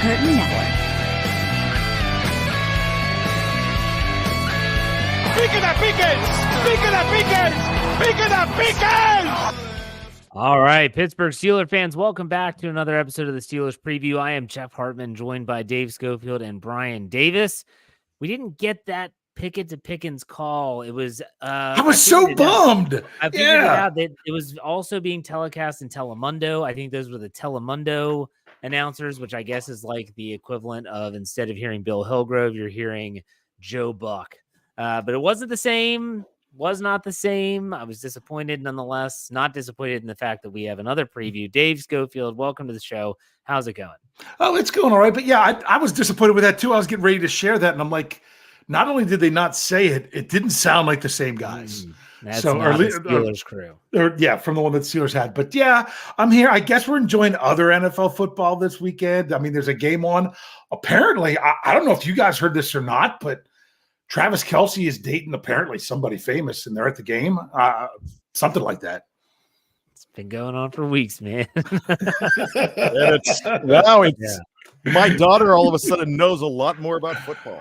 Curtain Network. ¡Pique the Pickens! ¡Pique the Pickens! ¡Pique the Pickens! All right, Pittsburgh Steelers fans, welcome back to another episode of the Steelers Preview. I am Jeff Hartman, joined by Dave Schofield and Brian Davis. We didn't get that Pickett to Pickens call. It was I was so bummed. I figured it out that it was also being telecast in Telemundo. I think those were the Telemundo announcers, which I guess is like the equivalent of, instead of hearing Bill Hillgrove, you're hearing Joe Buck. But it wasn't the same. Was not the same. I was disappointed nonetheless. Not disappointed in the fact that we have another preview. Dave Schofield, welcome to the show. How's it going? Oh, it's going all right. But yeah, I was disappointed with that too. I was getting ready to share that, and I'm like, not only did they not say it, it didn't sound like the same guys. That's not the Steelers crew. From the one that Steelers had. But yeah, I'm here. I guess we're enjoying other NFL football this weekend. I mean, there's a game on. Apparently, I don't know if you guys heard this or not, but Travis Kelce is dating apparently somebody famous, and they're at the game. Something like that. It's been going on for weeks, man. My daughter all of a sudden knows a lot more about football.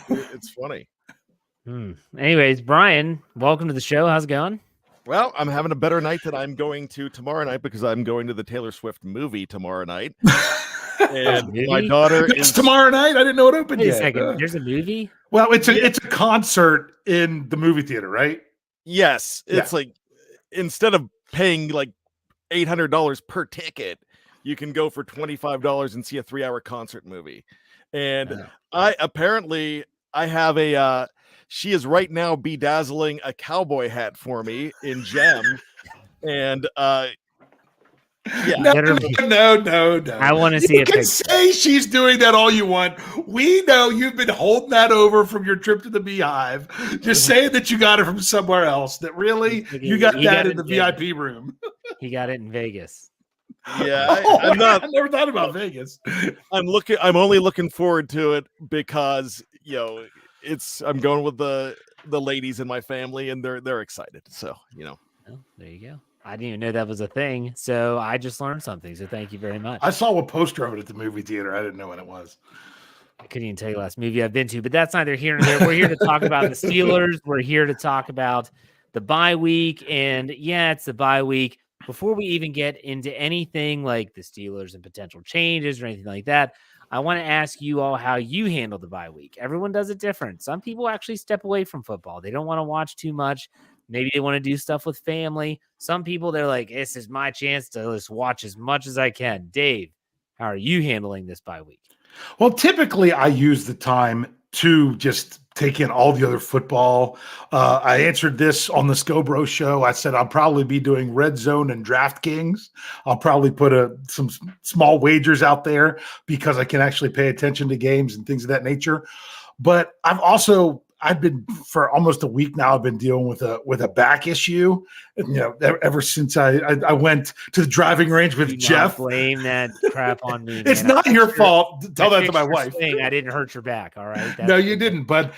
It's funny. Anyways, Brian, welcome to the show. How's it going? Well, I'm having a better night than I'm going to tomorrow night because I'm going to the Taylor Swift movie tomorrow night. And my daughter is tomorrow night. I didn't know it opened Wait yet. A second. There's a movie? Well, it's a concert in the movie theater, right? Yes. It's like, instead of paying like $800 per ticket, you can go for $25 and see a 3-hour concert movie. And I have a she is right now bedazzling a cowboy hat for me in gem. And No. I want to see You can say she's doing that all you want. We know you've been holding that over from your trip to the Beehive. Just saying that you got it from somewhere else. That really you got that in the VIP room. He got it in Vegas. Yeah, I never thought about Vegas. I'm only looking forward to it because I'm going with the ladies in my family and they're excited. So well, there you go. I didn't even know that was a thing, so I just learned something. So thank you very much. I saw a poster of it at the movie theater. I didn't know what it was. I couldn't even tell you the last movie I've been to, but that's neither here nor there. We're here to talk about the Steelers. We're here to talk about the bye week, and it's the bye week. Before we even get into anything like the Steelers and potential changes or anything like that, I want to ask you all how you handle the bye week. Everyone does it different. Some people actually step away from football. They don't want to watch too much. Maybe they want to do stuff with family. Some people, they're like, this is my chance to just watch as much as I can. Dave, how are you handling this bye week? Well, typically I use the time to just take in all the other football. I answered this on the Scobro show. I said I'll probably be doing Red Zone and DraftKings. I'll probably put some small wagers out there because I can actually pay attention to games and things of that nature. But I've been for almost a week now. I've been dealing with a back issue. Ever since I went to the driving range with Jeff. Blame that crap on me. It's not your fault. Tell that to my wife. I didn't hurt your back. All right. No, you didn't. But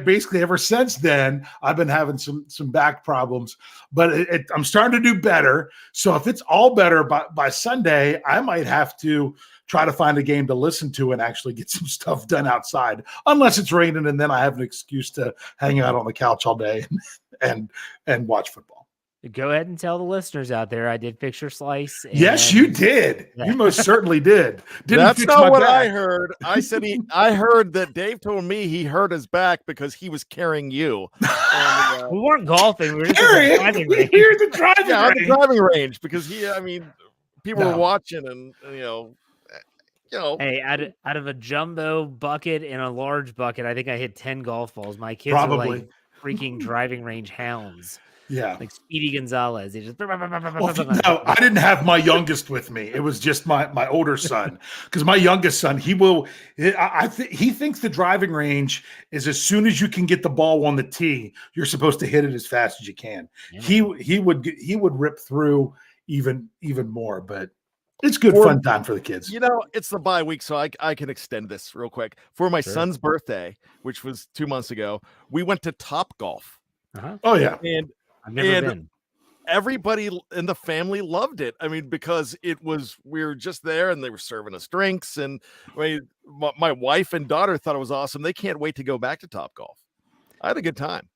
basically, ever since then, I've been having some back problems. But I'm starting to do better. So if it's all better by Sunday, I might have to try to find a game to listen to and actually get some stuff done outside, unless it's raining, and then I have an excuse to hang out on the couch all day and watch football. Go ahead and tell the listeners out there I did fix your slice. Yes, you did. You most certainly did. That's not what I heard. I said I heard that Dave told me he hurt his back because he was carrying you. And, we weren't golfing. We were just at the driving driving range because people were watching and Hey, out of a jumbo bucket and a large bucket, I think I hit 10 golf balls. My kids are like freaking driving range hounds. Yeah. Like Speedy Gonzalez. They just no, I didn't have my youngest with me. It was just my older son. Because my youngest son, he thinks the driving range is as soon as you can get the ball on the tee, you're supposed to hit it as fast as you can. Yeah. He would rip through even more, but it's good fun time for the kids. It's the bye week, so I can extend this real quick. For my son's birthday, which was 2 months ago, we went to Top Golf. Oh, yeah. I've never been. everybody in the family loved it. I mean, because we were just there and they were serving us drinks. And I mean, my wife and daughter thought it was awesome. They can't wait to go back to Topgolf. I had a good time.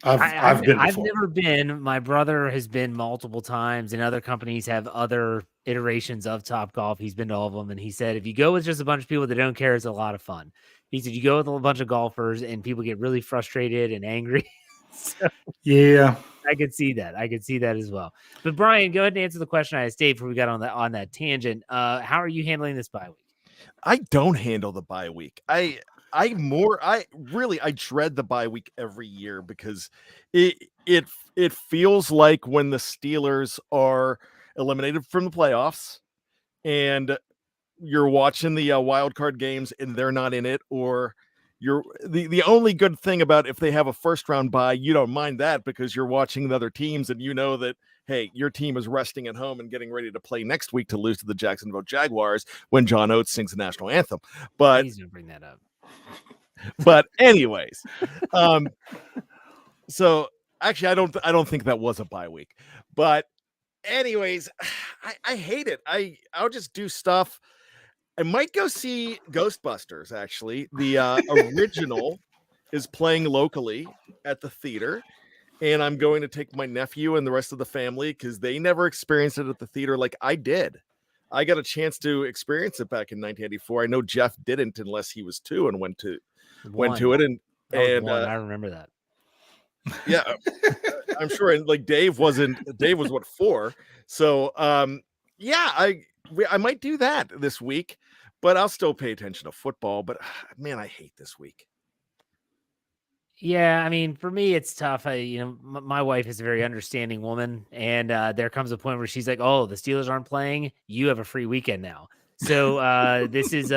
I've been. I've never been. My brother has been multiple times, and other companies have other iterations of Topgolf. He's been to all of them, and he said if you go with just a bunch of people that don't care, it's a lot of fun. He said you go with a bunch of golfers, and people get really frustrated and angry. So, yeah, I could see that. I could see that as well. But Brian, go ahead and answer the question I asked Dave before we got on that tangent. How are you handling this bye week? I don't handle the bye week. I dread the bye week every year because it feels like when the Steelers are eliminated from the playoffs and you're watching the wild card games and they're not in it, or you're the only good thing about if they have a first round bye, you don't mind that because you're watching the other teams and you know that, hey, your team is resting at home and getting ready to play next week to lose to the Jacksonville Jaguars when John Oates sings the national anthem. But please don't bring that up. But anyways, so actually I don't think that was a bye week. But anyways, I hate it. I'll just do stuff. I might go see Ghostbusters, actually. The original is playing locally at the theater. And I'm going to take my nephew and the rest of the family because they never experienced it at the theater like I did. I got a chance to experience it back in 1984. I know Jeff didn't unless he was 2 and went to it. And I remember that. Yeah, I'm sure. And like Dave was what, 4. So yeah, I might do that this week, but I'll still pay attention to football. But man, I hate this week. Yeah, I mean, for me, it's tough. My wife is a very understanding woman, and there comes a point where she's like, "Oh, the Steelers aren't playing. You have a free weekend now." So this is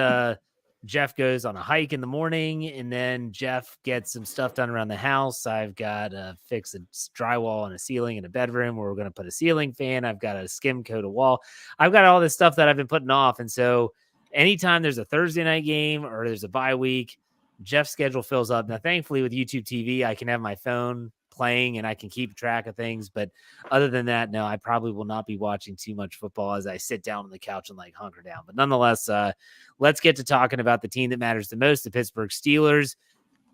Jeff goes on a hike in the morning, and then Jeff gets some stuff done around the house. I've got to fix a drywall and a ceiling in a bedroom where we're going to put a ceiling fan. I've got to skim coat a wall. I've got all this stuff that I've been putting off, and so anytime there's a Thursday night game or there's a bye week, Jeff's schedule fills up. Now, thankfully, with YouTube TV, I can have my phone playing and I can keep track of things. But other than that, no, I probably will not be watching too much football as I sit down on the couch and like hunker down. But nonetheless, let's get to talking about the team that matters the most, the Pittsburgh Steelers.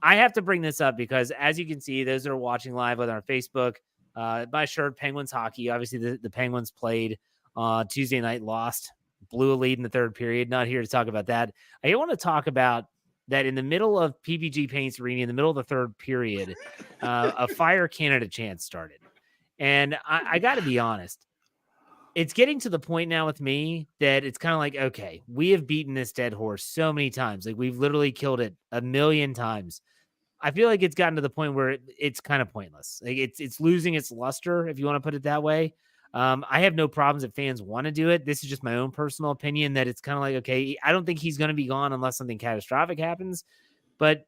I have to bring this up because, as you can see, those that are watching live, whether on Facebook, my shirt, Penguins hockey. Obviously, the Penguins played Tuesday night, lost, blew a lead in the third period. Not here to talk about that. I want to talk about that in the middle of PPG Paints Arena, in the middle of the third period, a Fire Canada chant started. And I got to be honest, it's getting to the point now with me that it's kind of like, okay, we have beaten this dead horse so many times. Like, we've literally killed it 1,000,000 times. I feel like it's gotten to the point where it's kind of pointless. Like, it's losing its luster, if you want to put it that way. I have no problems if fans want to do it. This is just my own personal opinion that it's kind of like, okay, I don't think he's going to be gone unless something catastrophic happens. But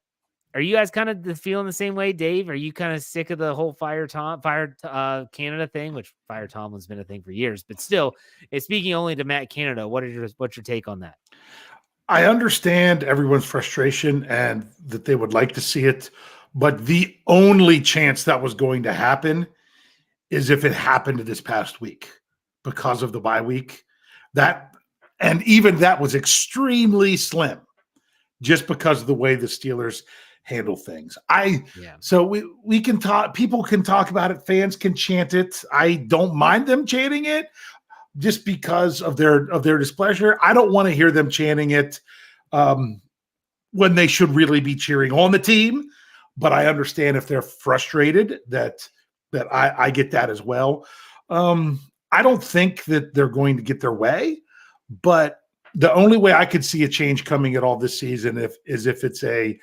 are you guys kind of feeling the same way, Dave? Are you kind of sick of the whole Fire Canada thing, which Fire Tomlin's been a thing for years, but still, it's speaking only to Matt Canada. What's your take on that? I understand everyone's frustration and that they would like to see it, but the only chance that was going to happen is if it happened this past week because of the bye week. And even that was extremely slim just because of the way the Steelers handle things. So we can talk, people can talk about it, fans can chant it. I don't mind them chanting it just because of their displeasure. I don't want to hear them chanting it when they should really be cheering on the team, but I understand if they're frustrated that I get that as well. I don't think that they're going to get their way, but the only way I could see a change coming at all this season is if it's a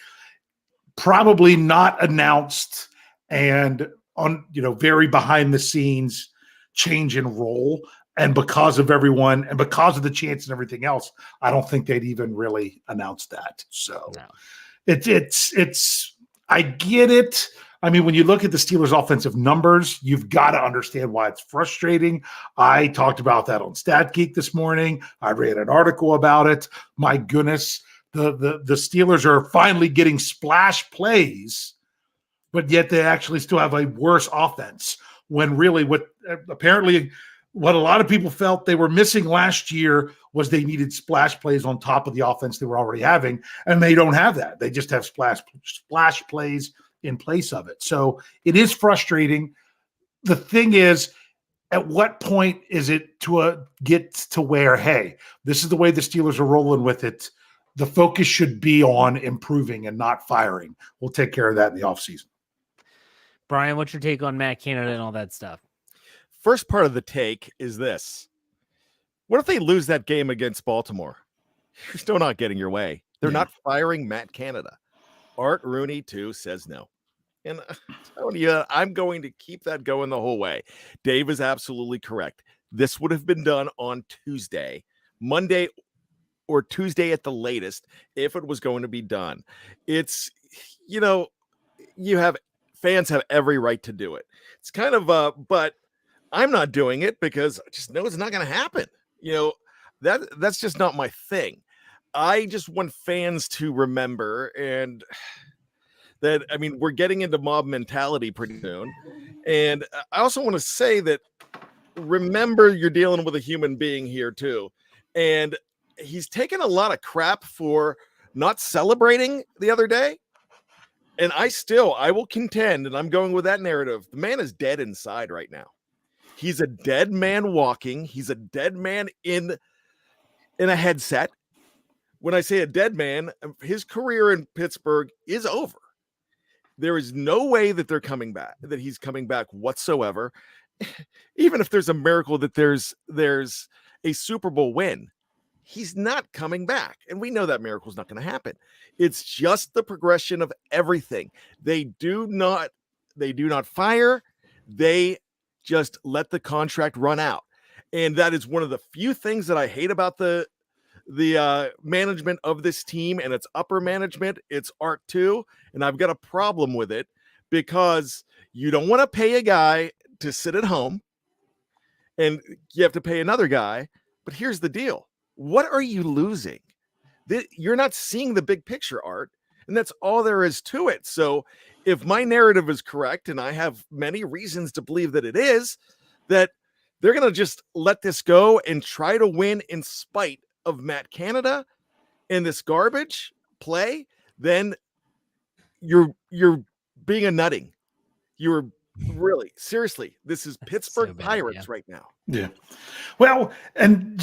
probably not announced and on, very behind the scenes change in role. And because of everyone and because of the chance and everything else, I don't think they'd even really announce that. So no. It's I get it. I mean, when you look at the Steelers' offensive numbers, you've got to understand why it's frustrating. I talked about that on StatGeek this morning. I read an article about it. My goodness, the Steelers are finally getting splash plays, but yet they actually still have a worse offense. when really what a lot of people felt they were missing last year was they needed splash plays on top of the offense they were already having, and they don't have that. They just have splash plays in place of it. So it is frustrating. The thing is, at what point is it to get to where, hey, this is the way the Steelers are rolling with it. The focus should be on improving and not firing. We'll take care of that in the offseason. Brian, what's your take on Matt Canada and all that stuff? First part of the take is this. What if they lose that game against Baltimore? You're still not getting your way. They're not firing Matt Canada. Art Rooney, too, says no. And I'm telling you, I'm going to keep that going the whole way. Dave is absolutely correct. This would have been done on Tuesday, Monday, or Tuesday at the latest, if it was going to be done. It's, fans have every right to do it. It's kind of, but I'm not doing it because I just know it's not going to happen. That's just not my thing. I just want fans to remember, and that, we're getting into mob mentality pretty soon. And I also want to say that, remember, you're dealing with a human being here too. And he's taken a lot of crap for not celebrating the other day. And I will contend, and I'm going with that narrative. The man is dead inside right now. He's a dead man walking. He's a dead man in a headset. When I say a dead man, his career in Pittsburgh is over. There is no way that he's coming back whatsoever. Even if there's a miracle that there's a Super Bowl win, he's not coming back. And we know that miracle is not going to happen. It's just the progression of everything. They do not fire. They just let the contract run out. And that is one of the few things that I hate about the management of this team, and it's upper management. It's Art too. And I've got a problem with it because you don't want to pay a guy to sit at home and you have to pay another guy. But here's the deal. What are you losing? You're not seeing the big picture, Art. And that's all there is to it. So if my narrative is correct, and I have many reasons to believe that it is, that they're going to just let this go and try to win in spite of Matt Canada and this garbage play, then you're being a nutting. You're really, seriously, this is Pittsburgh Pirates right now. Yeah. Well, and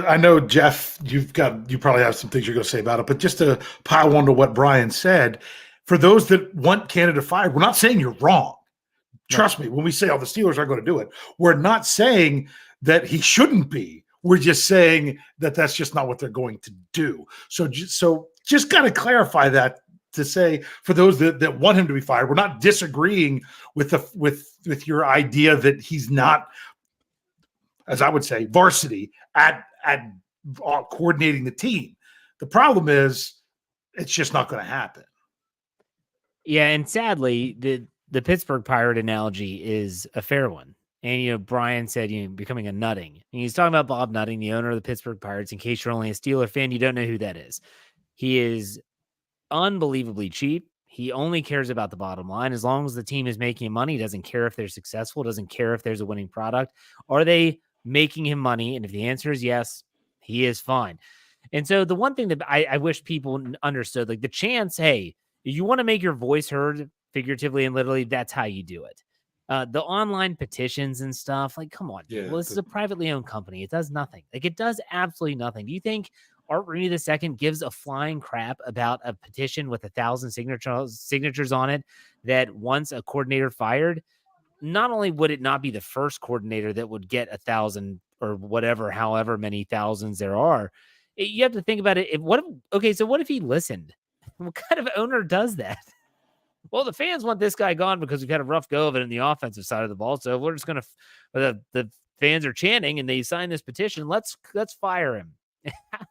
I know, Jeff, you probably have some things you're going to say about it, but just to pile on to what Brian said, for those that want Canada fired, we're not saying you're wrong. Trust me, when we say, the Steelers aren't going to do it, we're not saying that he shouldn't be. We're just saying that that's just not what they're going to do. So just got to clarify that, to say, for those that want him to be fired, we're not disagreeing with your idea that he's not, as I would say, varsity at coordinating the team. The problem is it's just not going to happen. Yeah, and sadly, the Pittsburgh Pirate analogy is a fair one. And, Brian said, becoming a nutting. And he's talking about Bob Nutting, the owner of the Pittsburgh Pirates. In case you're only a Steeler fan, you don't know who that is. He is unbelievably cheap. He only cares about the bottom line. As long as the team is making money, he doesn't care if they're successful, doesn't care if there's a winning product. Are they making him money? And if the answer is yes, he is fine. And so the one thing that I wish people understood, like the chance, hey, if you want to make your voice heard figuratively and literally, that's how you do it. The online petitions and stuff, like, come on. Yeah, this is a privately owned company. It does nothing. Like, it does absolutely nothing. Do you think Art Rooney II gives a flying crap about a petition with 1,000 signatures on it that once a coordinator fired, not only would it not be the first coordinator that would get 1,000 or whatever, however many thousands there are, you have to think about it. What if he listened? What kind of owner does that? Well, the fans want this guy gone because we've had a rough go of it in the offensive side of the ball. So we're just going to, the fans are chanting and they sign this petition. Let's fire him.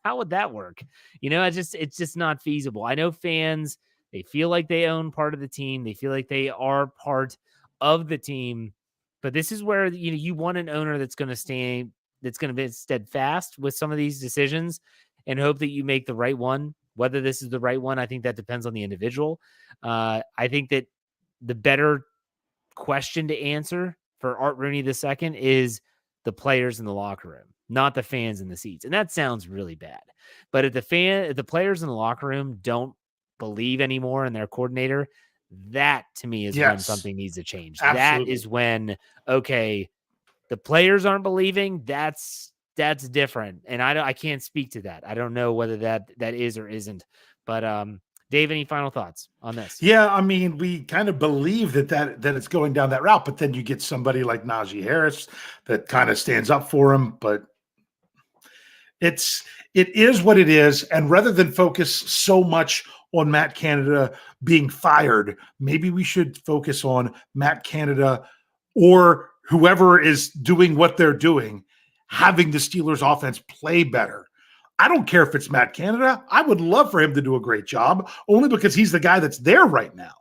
How would that work? It's just not feasible. I know fans, they feel like they own part of the team. They feel like they are part of the team, but this is where, you want an owner that's going to be steadfast with some of these decisions and hope that you make the right one. Whether this is the right one, I think that depends on the individual. I think that the better question to answer for Art Rooney II is the players in the locker room, not the fans in the seats. And that sounds really bad. But if the players in the locker room don't believe anymore in their coordinator, that to me is when something needs to change. Absolutely. That is when, okay, the players aren't believing. That's different. And I can't speak to that. I don't know whether that is or isn't. But Dave, any final thoughts on this? Yeah, I mean, we kind of believe that it's going down that route, but then you get somebody like Najee Harris that kind of stands up for him. But it is what it is. And rather than focus so much on Matt Canada being fired, maybe we should focus on Matt Canada or whoever is doing what they're doing, having the Steelers offense play better. I don't care if it's Matt Canada. I would love for him to do a great job, only because he's the guy that's there right now.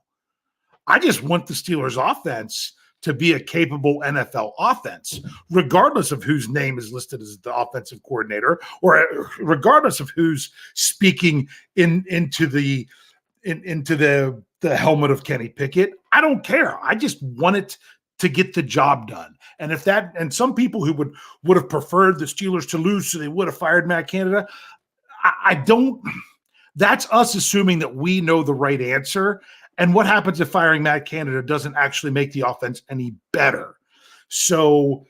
I just want the Steelers offense to be a capable NFL offense, regardless of whose name is listed as the offensive coordinator, or regardless of who's speaking into the helmet of Kenny Pickett. I don't care. I just want it to get the job done. And some people who would have preferred the Steelers to lose, so they would have fired Matt Canada. I don't. That's us assuming that we know the right answer. And what happens if firing Matt Canada doesn't actually make the offense any better? So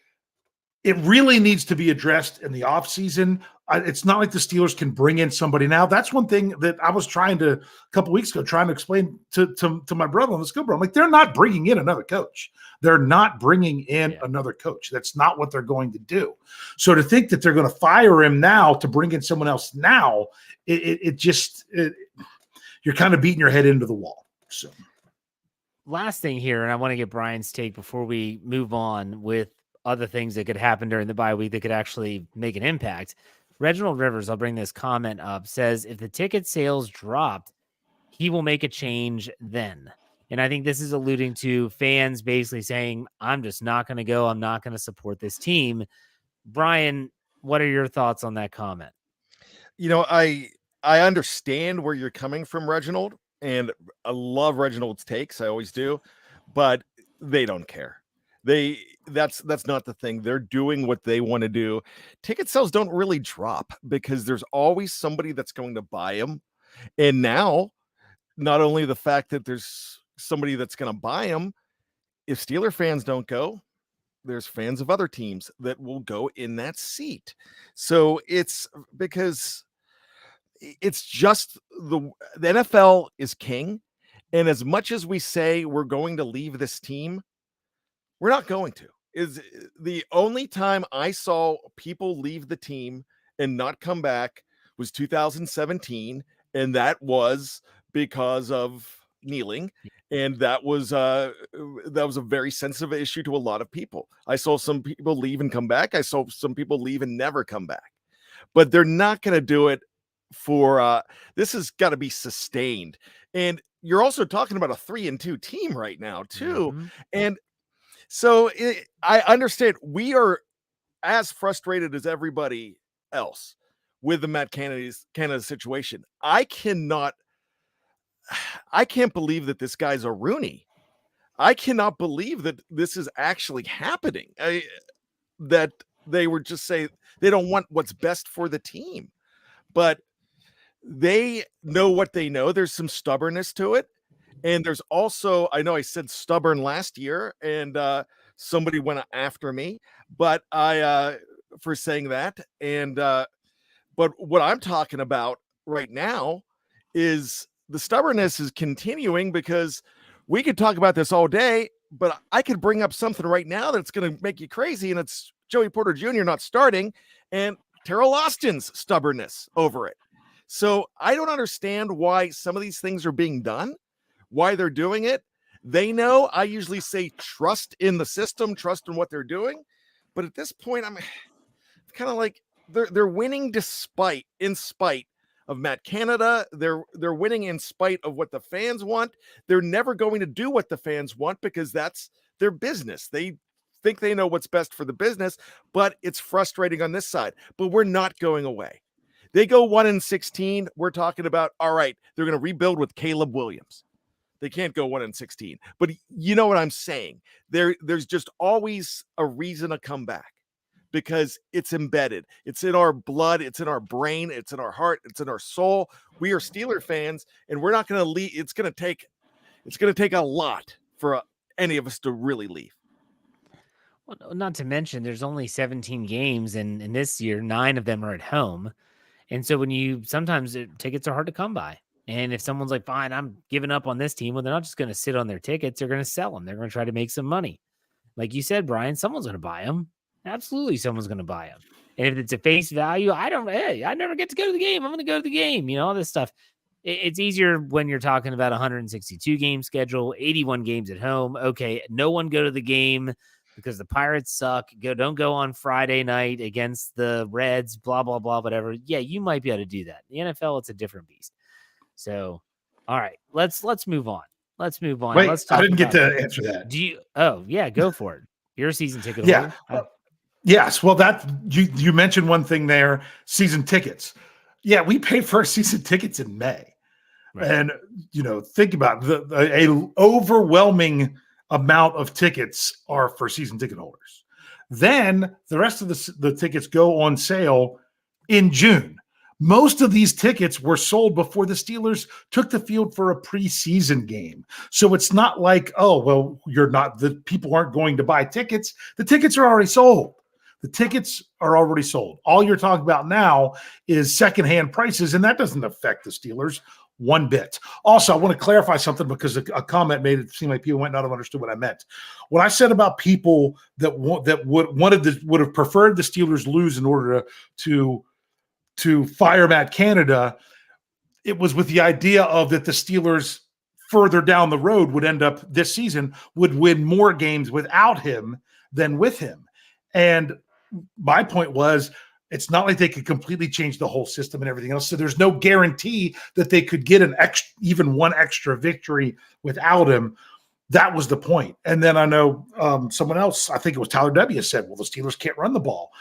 it really needs to be addressed in the offseason. It's not like the Steelers can bring in somebody now. That's one thing that I was a couple weeks ago, trying to explain to my brother on the Skill Bro. I'm like, they're not bringing in another coach. They're not bringing in another coach. That's not what they're going to do. So to think that they're going to fire him now to bring in someone else now, you're kind of beating your head into the wall. So last thing here, and I want to get Brian's take before we move on with other things that could happen during the bye week that could actually make an impact. Reginald Rivers, I'll bring this comment up, says if the ticket sales dropped, he will make a change then. And I think this is alluding to fans basically saying, I'm just not going to go. I'm not going to support this team. Brian, what are your thoughts on that comment? You know, I understand where you're coming from, Reginald, and I love Reginald's takes. I always do, but they don't care. That's not the thing. They're doing what they want to do. Ticket sales don't really drop because there's always somebody that's going to buy them. And now, not only the fact that there's somebody that's going to buy them, if Steeler fans don't go, there's fans of other teams that will go in that seat. So it's because it's just the NFL is king. And as much as we say we're going to leave this team, we're not going to. Is the only time I saw people leave the team and not come back was 2017. And that was because of kneeling. And that was a very sensitive issue to a lot of people. I saw some people leave and come back. I saw some people leave and never come back. But they're not going to do it for this has got to be sustained. And you're also talking about a 3-2 team right now, too. Mm-hmm. And so I understand we are as frustrated as everybody else with the Matt Canada situation. I can't believe that this guy's a Rooney. I cannot believe that this is actually happening. That they were just say they don't want what's best for the team, but they know what they know. There's some stubbornness to it. And there's also, I know I said stubborn last year and somebody went after me, but for saying that. And, but what I'm talking about right now is the stubbornness is continuing because we could talk about this all day, but I could bring up something right now that's going to make you crazy. And it's Joey Porter Jr. not starting and Terrell Austin's stubbornness over it. So I don't understand why some of these things are being done, why they're doing it. They know. I usually say trust in the system, trust in what they're doing. But at this point, I'm kind of like they're winning in spite of Matt Canada. They're winning in spite of what the fans want. They're never going to do what the fans want because that's their business. They think they know what's best for the business, but it's frustrating on this side. But we're not going away. They go 1-16. We're talking about, all right, they're going to rebuild with Caleb Williams. They can't go 1-16. But you know what I'm saying? There's just always a reason to come back because it's embedded. It's in our blood. It's in our brain. It's in our heart. It's in our soul. We are Steeler fans, and we're not going to leave. It's going to take a lot for any of us to really leave. Well, not to mention, there's only 17 games, and in this year, 9 of them are at home. And so sometimes tickets are hard to come by. And if someone's like, fine, I'm giving up on this team, well, they're not just going to sit on their tickets. They're going to sell them. They're going to try to make some money. Like you said, Brian, someone's going to buy them. Absolutely, someone's going to buy them. And if it's a face value, I never get to go to the game. I'm going to go to the game. All this stuff. It's easier when you're talking about 162 game schedule, 81 games at home. Okay, no one go to the game because the Pirates suck. Don't go on Friday night against the Reds, blah, blah, blah, whatever. Yeah, you might be able to do that. The NFL, it's a different beast. So, all right, let's move on. Let's move on. Wait, Let's talk I didn't get about to answer that. Oh, yeah, go for it. You're a season ticket Yeah. holder. Yes. Well, you mentioned one thing there, season tickets. Yeah, we pay for our season tickets in May. Right. And, think about a overwhelming amount of tickets are for season ticket holders. Then the rest of the tickets go on sale in June. Most of these tickets were sold before the Steelers took the field for a preseason game. So it's not like, oh, well, the people aren't going to buy tickets. The tickets are already sold. The tickets are already sold. All you're talking about now is secondhand prices, and that doesn't affect the Steelers one bit. Also, I want to clarify something because a comment made it seem like people might not have understood what I meant. What I said about people that would have preferred the Steelers lose in order to fire Matt Canada, it was with the idea of that the Steelers further down the road would end up this season would win more games without him than with him. And my point was, it's not like they could completely change the whole system and everything else. So there's no guarantee that they could get even one extra victory without him. That was the point. And then I know someone else, I think it was Tyler W., said, well, the Steelers can't run the ball.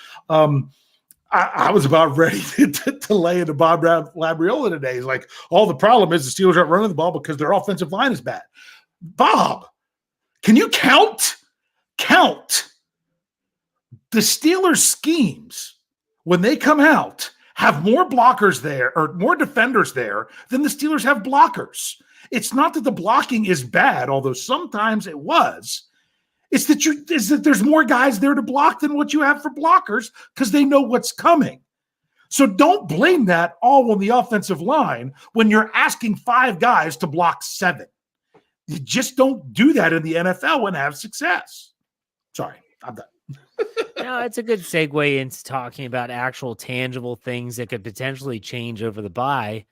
I was about ready to lay into Bob Labriola today. He's like, the problem is the Steelers aren't running the ball because their offensive line is bad. Bob, can you count? The Steelers' schemes, when they come out, have more blockers there or more defenders there than the Steelers have blockers. It's not that the blocking is bad, although sometimes it was. It's that there's more guys there to block than what you have for blockers because they know what's coming. So don't blame that all on the offensive line when you're asking 5 guys to block 7. You just don't do that in the NFL and have success. Sorry, I'm done. No, it's a good segue into talking about actual tangible things that could potentially change over the bye.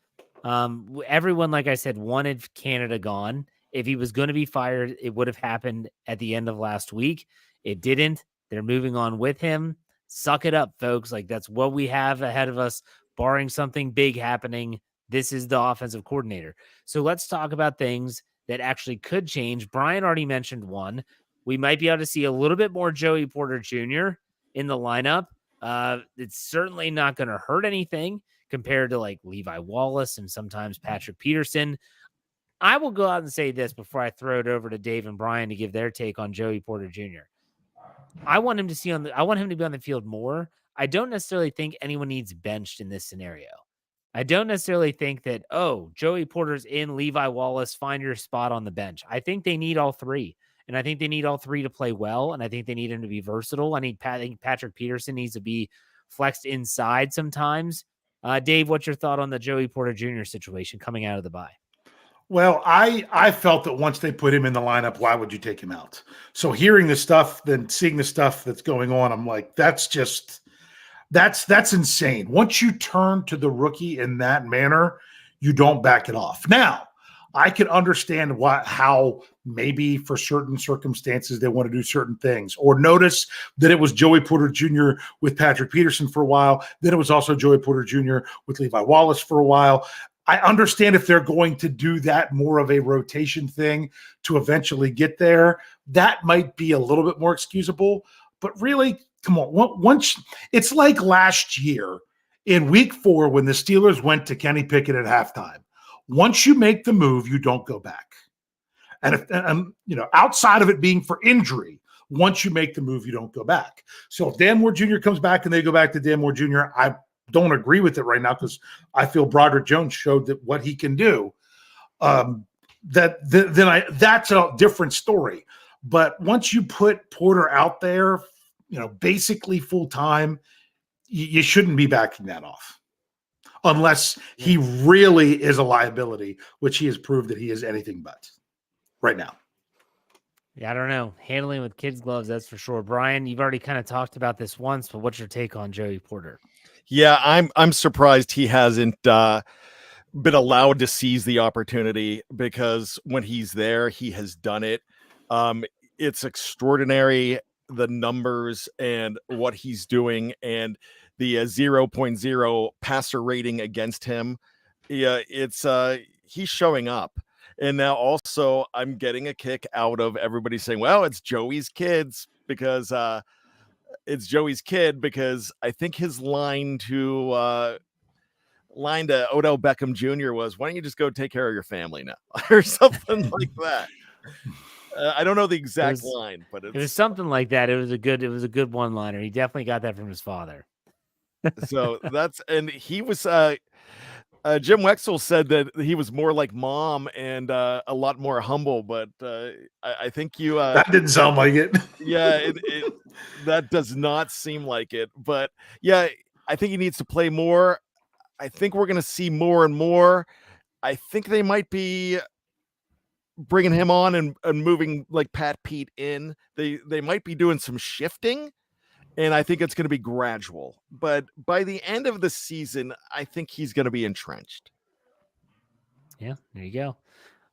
Everyone, like I said, wanted Canada gone. If he was going to be fired, it would have happened at the end of last week. It didn't. They're moving on with him. Suck it up, folks. Like, that's what we have ahead of us, barring something big happening. This is the offensive coordinator. So let's talk about things that actually could change. Brian already mentioned one. We might be able to see a little bit more Joey Porter Jr. in the lineup. It's certainly not going to hurt anything compared to like Levi Wallace and sometimes Patrick Peterson. I will go out and say this before I throw it over to Dave and Brian to give their take on Joey Porter Jr. I want him to be on the field more. I don't necessarily think anyone needs benched in this scenario. I don't necessarily think that, Joey Porter's in, Levi Wallace, find your spot on the bench. I think they need all 3. And I think they need all 3 to play well. And I think they need him to be versatile. I think Patrick Peterson needs to be flexed inside sometimes. Dave, what's your thought on the Joey Porter Jr. situation coming out of the bye? Well, I felt that once they put him in the lineup, why would you take him out? So hearing the stuff, then seeing the stuff that's going on, I'm like, that's insane. Once you turn to the rookie in that manner, you don't back it off. Now, I can understand how maybe for certain circumstances they want to do certain things, or notice that it was Joey Porter Jr. with Patrick Peterson for a while. Then it was also Joey Porter Jr. with Levi Wallace for a while. I understand if they're going to do that more of a rotation thing to eventually get there, that might be a little bit more excusable. But really, come on. Once it's like last year in week 4 when the Steelers went to Kenny Pickett at halftime. Once you make the move, you don't go back. And outside of it being for injury, once you make the move, you don't go back. So if Dan Moore Jr. comes back and they go back to Dan Moore Jr., I don't agree with it right now because I feel Broderick Jones showed that what he can do. That's a different story. But once you put Porter out there, basically full time, you shouldn't be backing that off unless he really is a liability, which he has proved that he is anything but right now. Yeah, I don't know. Handling with kids' gloves, that's for sure. Brian, you've already kind of talked about this once, but what's your take on Joey Porter? Yeah, I'm surprised he hasn't been allowed to seize the opportunity, because when he's there, he has done it. It's extraordinary, the numbers and what he's doing, and the 0.0 passer rating against him. Yeah, it's he's showing up. And now also I'm getting a kick out of everybody saying, well, it's Joey's kids, because it's Joey's kid, because I think his line to Odell Beckham Jr. was, why don't you just go take care of your family now, or something like that. I don't know the exact line, but it was something like that. It was a good one-liner. He definitely got that from his father. So and he was Jim Wexell said that he was more like mom and a lot more humble, but I think you that didn't sound like it. Yeah, that does not seem like it. But yeah, I think he needs to play more. I think we're going to see more and more. I think they might be bringing him on and moving like Pat Pete in. They might be doing some shifting, and I think it's going to be gradual. But by the end of the season, I think he's going to be entrenched. Yeah, there you go.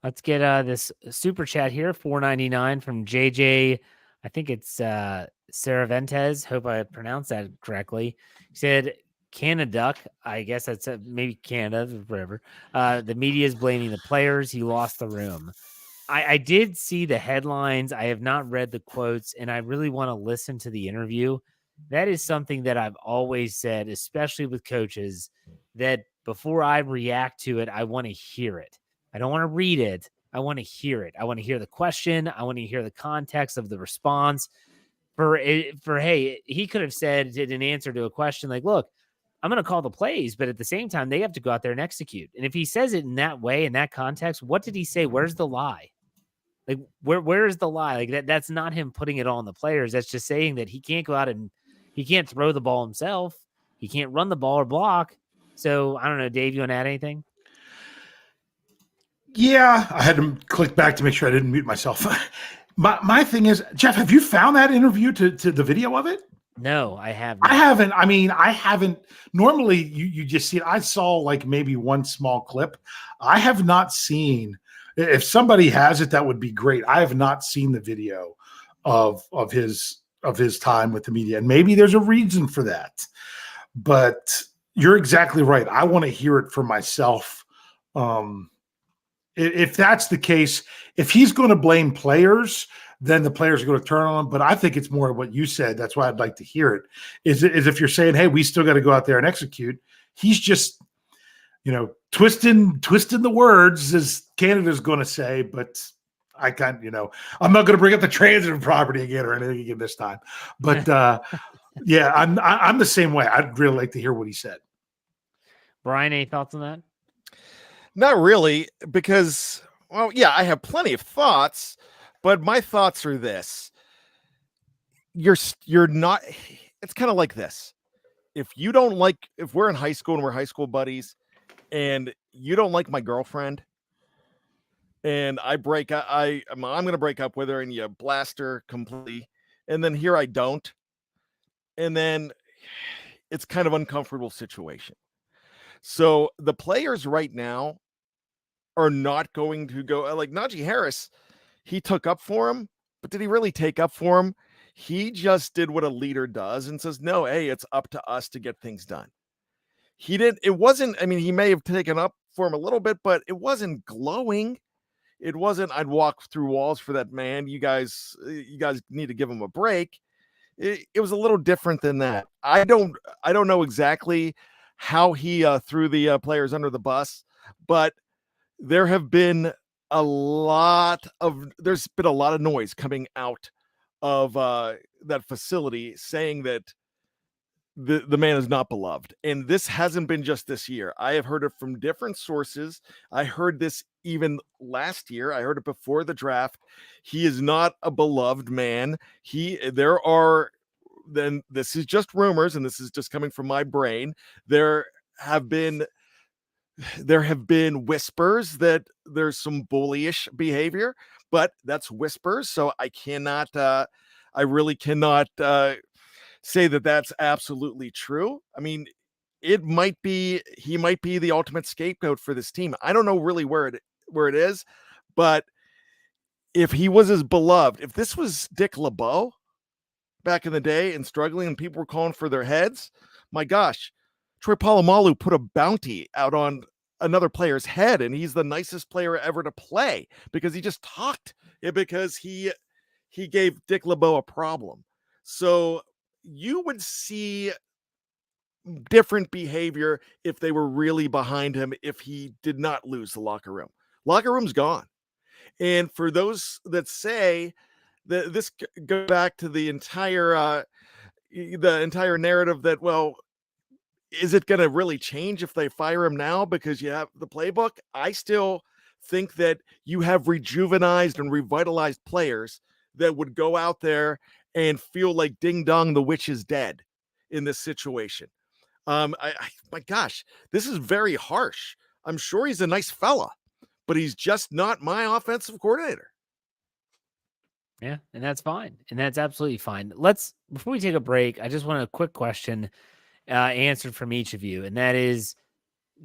Let's get this super chat here, $4.99 from JJ. I think it's Cervantes. Hope I pronounced that correctly. He said, Canada, I guess that's maybe Canada, whatever. The media is blaming the players. He lost the room. I did see the headlines. I have not read the quotes, and I really want to listen to the interview. That is something that I've always said, especially with coaches, that before I react to it, I want to hear it. I don't want to read it. I want to hear it. I want to hear the question. I want to hear the context of the response. Hey, he could have said in answer to a question like, look, I'm going to call the plays, but at the same time, they have to go out there and execute. And if he says it in that way, in that context, what did he say? Where's the lie? Like, where is the lie? Like that's not him putting it all on the players. That's just saying that he can't go out and he can't throw the ball himself. He can't run the ball or block. So I don't know, Dave, you want to add anything? Yeah, I had to click back to make sure I didn't mute myself. My thing is, Jeff, have you found that interview to the video of it? No, I haven't. I haven't. Normally, you just see it. I saw like maybe one small clip. I have not seen. If somebody has it, that would be great. I have not seen the video of his time with the media, and maybe there's a reason for that. But you're exactly right. I want to hear it for myself. If that's the case, if he's going to blame players, then the players are going to turn on him. But I think it's more what you said. That's why I'd like to hear it. Is if you're saying, hey, we still got to go out there and execute. He's just, twisting the words, as Canada's going to say. But I can't, I'm not going to bring up the transitive property again or anything again this time. But yeah, I'm the same way. I'd really like to hear what he said. Brian, any thoughts on that? Not really, because, well, yeah, I have plenty of thoughts, but my thoughts are this. You're not, it's kind of like this. If we're in high school and we're high school buddies and you don't like my girlfriend and I'm going to break up with her and you blast her completely. And then here I don't. And then it's kind of uncomfortable situation. So the players right now are not going to go like Najee Harris. He took up for him, but did he really take up for him? He just did what a leader does and says, no, hey, it's up to us to get things done. He may have taken up for him a little bit, but it wasn't glowing. It wasn't, I'd walk through walls for that man. You guys need to give him a break. It was a little different than that. I don't know exactly how he threw the players under the bus, but there have been there's been a lot of noise coming out of that facility saying that the man is not beloved. And this hasn't been just this year. I have heard it from different sources. I heard this even last year. I heard it before the draft. He is not a beloved man. Then this is just rumors, and this is just coming from my brain. There have been whispers that there's some bullyish behavior, but that's whispers. So I really cannot say that that's absolutely true. I mean, he might be the ultimate scapegoat for this team. I don't know really where it is, but if he was as beloved, if this was Dick LeBeau back in the day and struggling and people were calling for their heads, my gosh, Troy Polamalu put a bounty out on another player's head, and he's the nicest player ever to play because he just talked, because he gave Dick LeBeau a problem. So you would see different behavior if they were really behind him, if he did not lose the locker room. Locker room's gone. And for those that say that this goes back to the entire narrative that, well, is it going to really change if they fire him now because you have the playbook? I still think that you have rejuvenized and revitalized players that would go out there and feel like ding dong, the witch is dead in this situation. My gosh, this is very harsh. I'm sure he's a nice fella, but he's just not my offensive coordinator. Yeah, and that's fine. And that's absolutely fine. Before we take a break, I just want a quick question answered from each of you. And that is,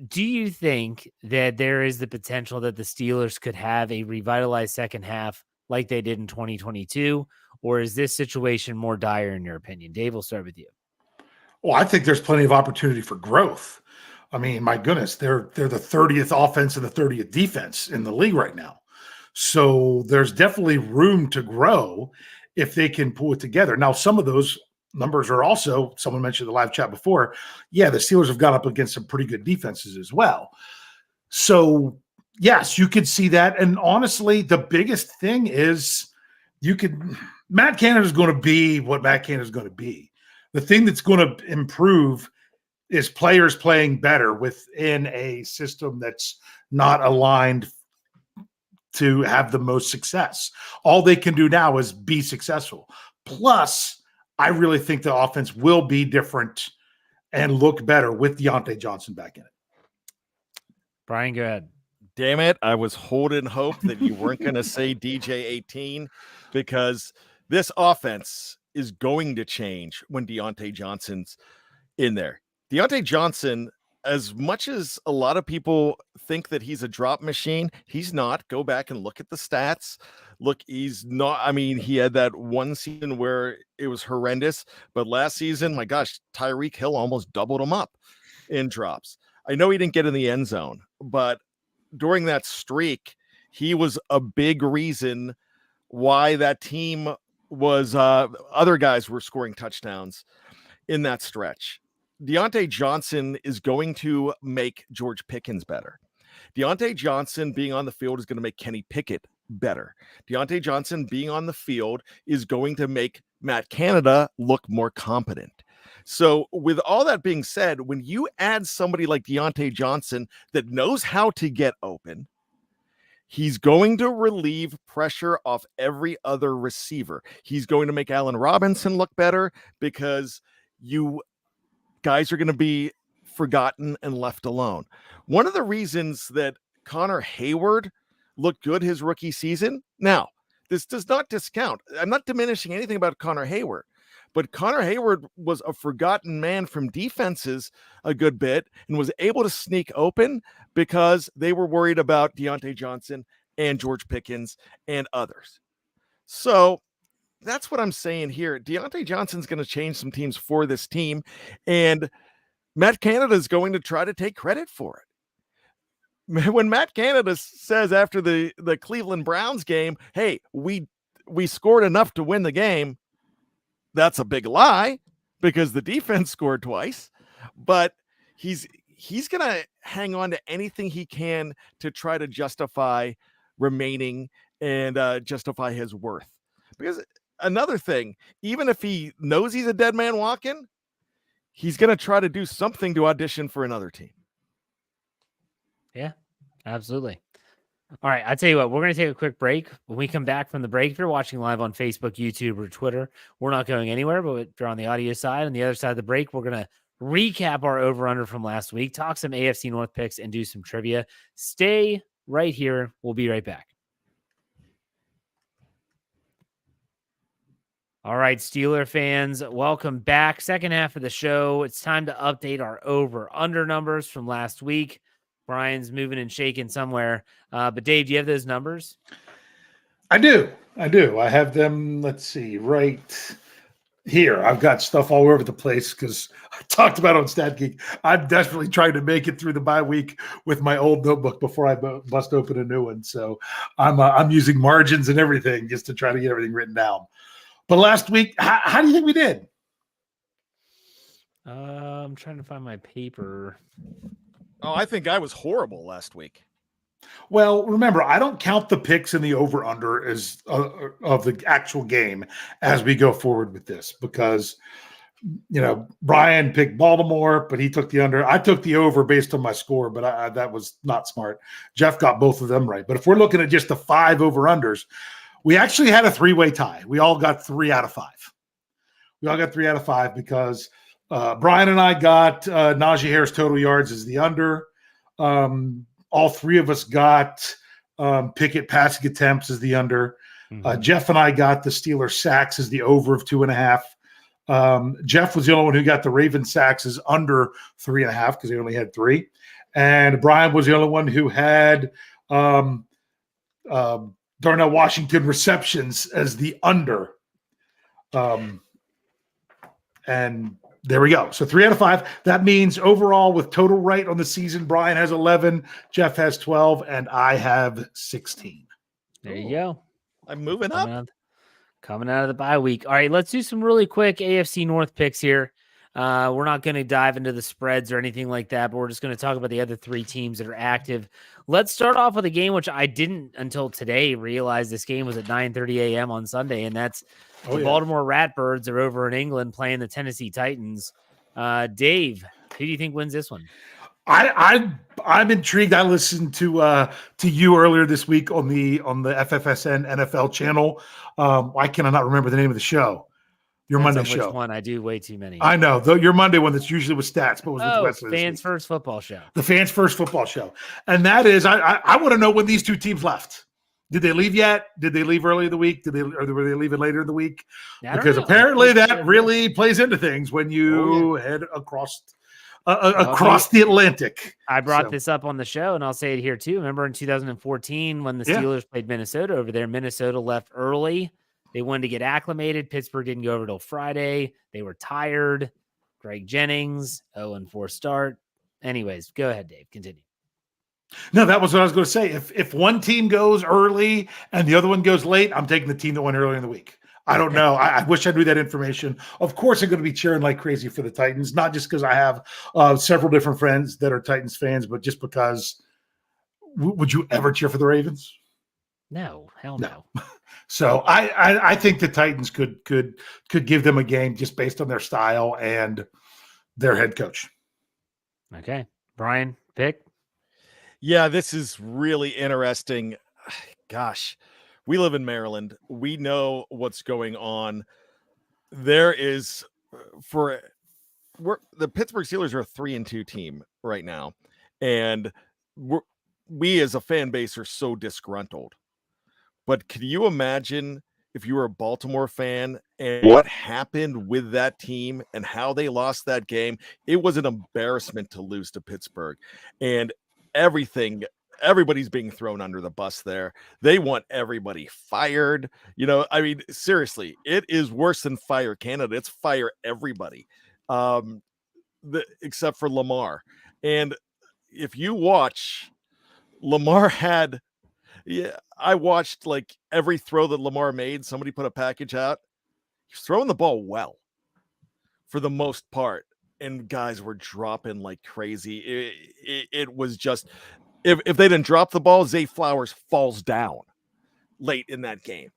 do you think that there is the potential that the Steelers could have a revitalized second half like they did in 2022? Or is this situation more dire in your opinion? Dave, we'll start with you. Well, I think there's plenty of opportunity for growth. I mean, my goodness, they're the 30th offense and the 30th defense in the league right now. So there's definitely room to grow if they can pull it together. Now, some of those numbers are also, someone mentioned the live chat before. Yeah, the Steelers have gone up against some pretty good defenses as well. So yes, you could see that. And honestly, the biggest thing is Matt Canada is going to be what Matt Canada is going to be. The thing that's going to improve is players playing better within a system that's not aligned to have the most success. All they can do now is be successful. Plus, I really think the offense will be different and look better with Diontae Johnson back in it. Brian, go ahead. Damn it. I was holding hope that you weren't going to say DJ 18, because this offense is going to change when Diontae Johnson's in there. Diontae Johnson, as much as a lot of people think that he's a drop machine, he's not. Go back and look at the stats. Look, he's not. I mean, he had that one season where it was horrendous, but last season, my gosh, Tyreek Hill almost doubled him up in drops. I know he didn't get in the end zone, but during that streak, he was a big reason why that team was other guys were scoring touchdowns in that stretch. Diontae Johnson is going to make George Pickens better. Diontae Johnson being on the field is going to make Kenny Pickett better. Diontae Johnson being on the field is going to make Matt Canada look more competent. So with all that being said, when you add somebody like Diontae Johnson that knows how to get open, he's going to relieve pressure off every other receiver. He's going to make Allen Robinson look better because you guys are going to be forgotten and left alone. One of the reasons that Connor Hayward looked good his rookie season. Now, this does not discount. I'm not diminishing anything about Connor Hayward, but Connor Hayward was a forgotten man from defenses a good bit and was able to sneak open because they were worried about Diontae Johnson and George Pickens and others. So that's what I'm saying here. Diontae Johnson's going to change some teams for this team, and Matt Canada is going to try to take credit for it. When Matt Canada says after the Cleveland Browns game, hey, we scored enough to win the game, that's a big lie because the defense scored twice, but he's going to hang on to anything he can to try to justify remaining and justify his worth. Because another thing, even if he knows he's a dead man walking, he's going to try to do something to audition for another team. Yeah, absolutely. All right, I tell you what, we're going to take a quick break. When we come back from the break, if you're watching live on Facebook, YouTube, or Twitter, we're not going anywhere, but if you're on the audio side, on the other side of the break, we're going to recap our over-under from last week, talk some AFC North picks, and do some trivia. Stay right here. We'll be right back. All right, Steeler fans, welcome back. Second half of the show. It's time to update our over-under numbers from last week. Brian's moving and shaking somewhere. But Dave, do you have those numbers? I do. I have them, let's see, right here. I've got stuff all over the place because I talked about on StatGeek. I'm desperately trying to make it through the bye week with my old notebook before I bust open a new one. So I'm using margins and everything just to try to get everything written down. But last week, how do you think we did? I'm trying to find my paper. Oh, I think I was horrible last week. Well, remember, I don't count the picks in the over-under as of the actual game as we go forward with this because, Brian picked Baltimore, but he took the under. I took the over based on my score, but that was not smart. Jeff got both of them right. But if we're looking at just the 5 over-unders, we actually had a 3-way tie. We all got 3 out of 5. We all got 3 out of 5 because Brian and I got Najee Harris total yards as the under. All 3 of us got Pickett passing attempts as the under. Jeff and I got the Steelers sacks as the over of 2.5. Jeff was the only one who got the Ravens sacks as under 3.5 because he only had 3. And Brian was the only one who had Darnell Washington receptions as the under. And there we go. So 3 out of 5. That means overall with total right on the season, Brian has 11, Jeff has 12, and I have 16. There you go. I'm moving up. Coming out of the bye week. All right, let's do some really quick AFC North picks here. We're not going to dive into the spreads or anything like that, but we're just going to talk about the other 3 teams that are active. Let's start off with a game which I didn't until today realize this game was at 9:30 a.m. on Sunday, and that's the Baltimore Ratbirds are over in England playing the Tennessee Titans. Dave, who do you think wins this one? I'm intrigued. I listened to you earlier this week on the FFSN NFL channel. Why can I not remember the name of the show? Your Monday show. Which one? I do way too many. I know. Your Monday one that's usually with stats, but was with Wesley. Fans First Football Show. The Fans First Football Show. And that is, I want to know when these 2 teams left. Did they leave yet? Did they leave early in the week? Were they leaving later in the week? Because apparently that really plays into things when you head across the Atlantic. I brought this up on the show, and I'll say it here too. Remember in 2014 when the Steelers played Minnesota over there, Minnesota left early. They wanted to get acclimated. Pittsburgh didn't go over till Friday. They were tired. Greg Jennings, 0-4 start. Anyways, go ahead, Dave. Continue. No, that was what I was going to say. If one team goes early and the other one goes late, I'm taking the team that went early in the week. I don't know. I wish I knew that information. Of course, I'm going to be cheering like crazy for the Titans, not just because I have several different friends that are Titans fans, but just because would you ever cheer for the Ravens? No, hell no. So I think the Titans could give them a game just based on their style and their head coach. Okay. Brian, pick. Yeah, this is really interesting. Gosh, we live in Maryland. We know what's going on. There is the Pittsburgh Steelers are a 3-2 team right now. And we as a fan base are so disgruntled. But can you imagine if you were a Baltimore fan and what happened with that team and how they lost that game? It was an embarrassment to lose to Pittsburgh. And everybody's being thrown under the bus there. They want everybody fired. Seriously, it is worse than fire Canada. It's fire everybody, except for Lamar. And if you watch, Lamar had... Yeah, I watched like every throw that Lamar made. Somebody put a package out. He's throwing the ball well for the most part. And guys were dropping like crazy. It was just if they didn't drop the ball, Zay Flowers falls down late in that game.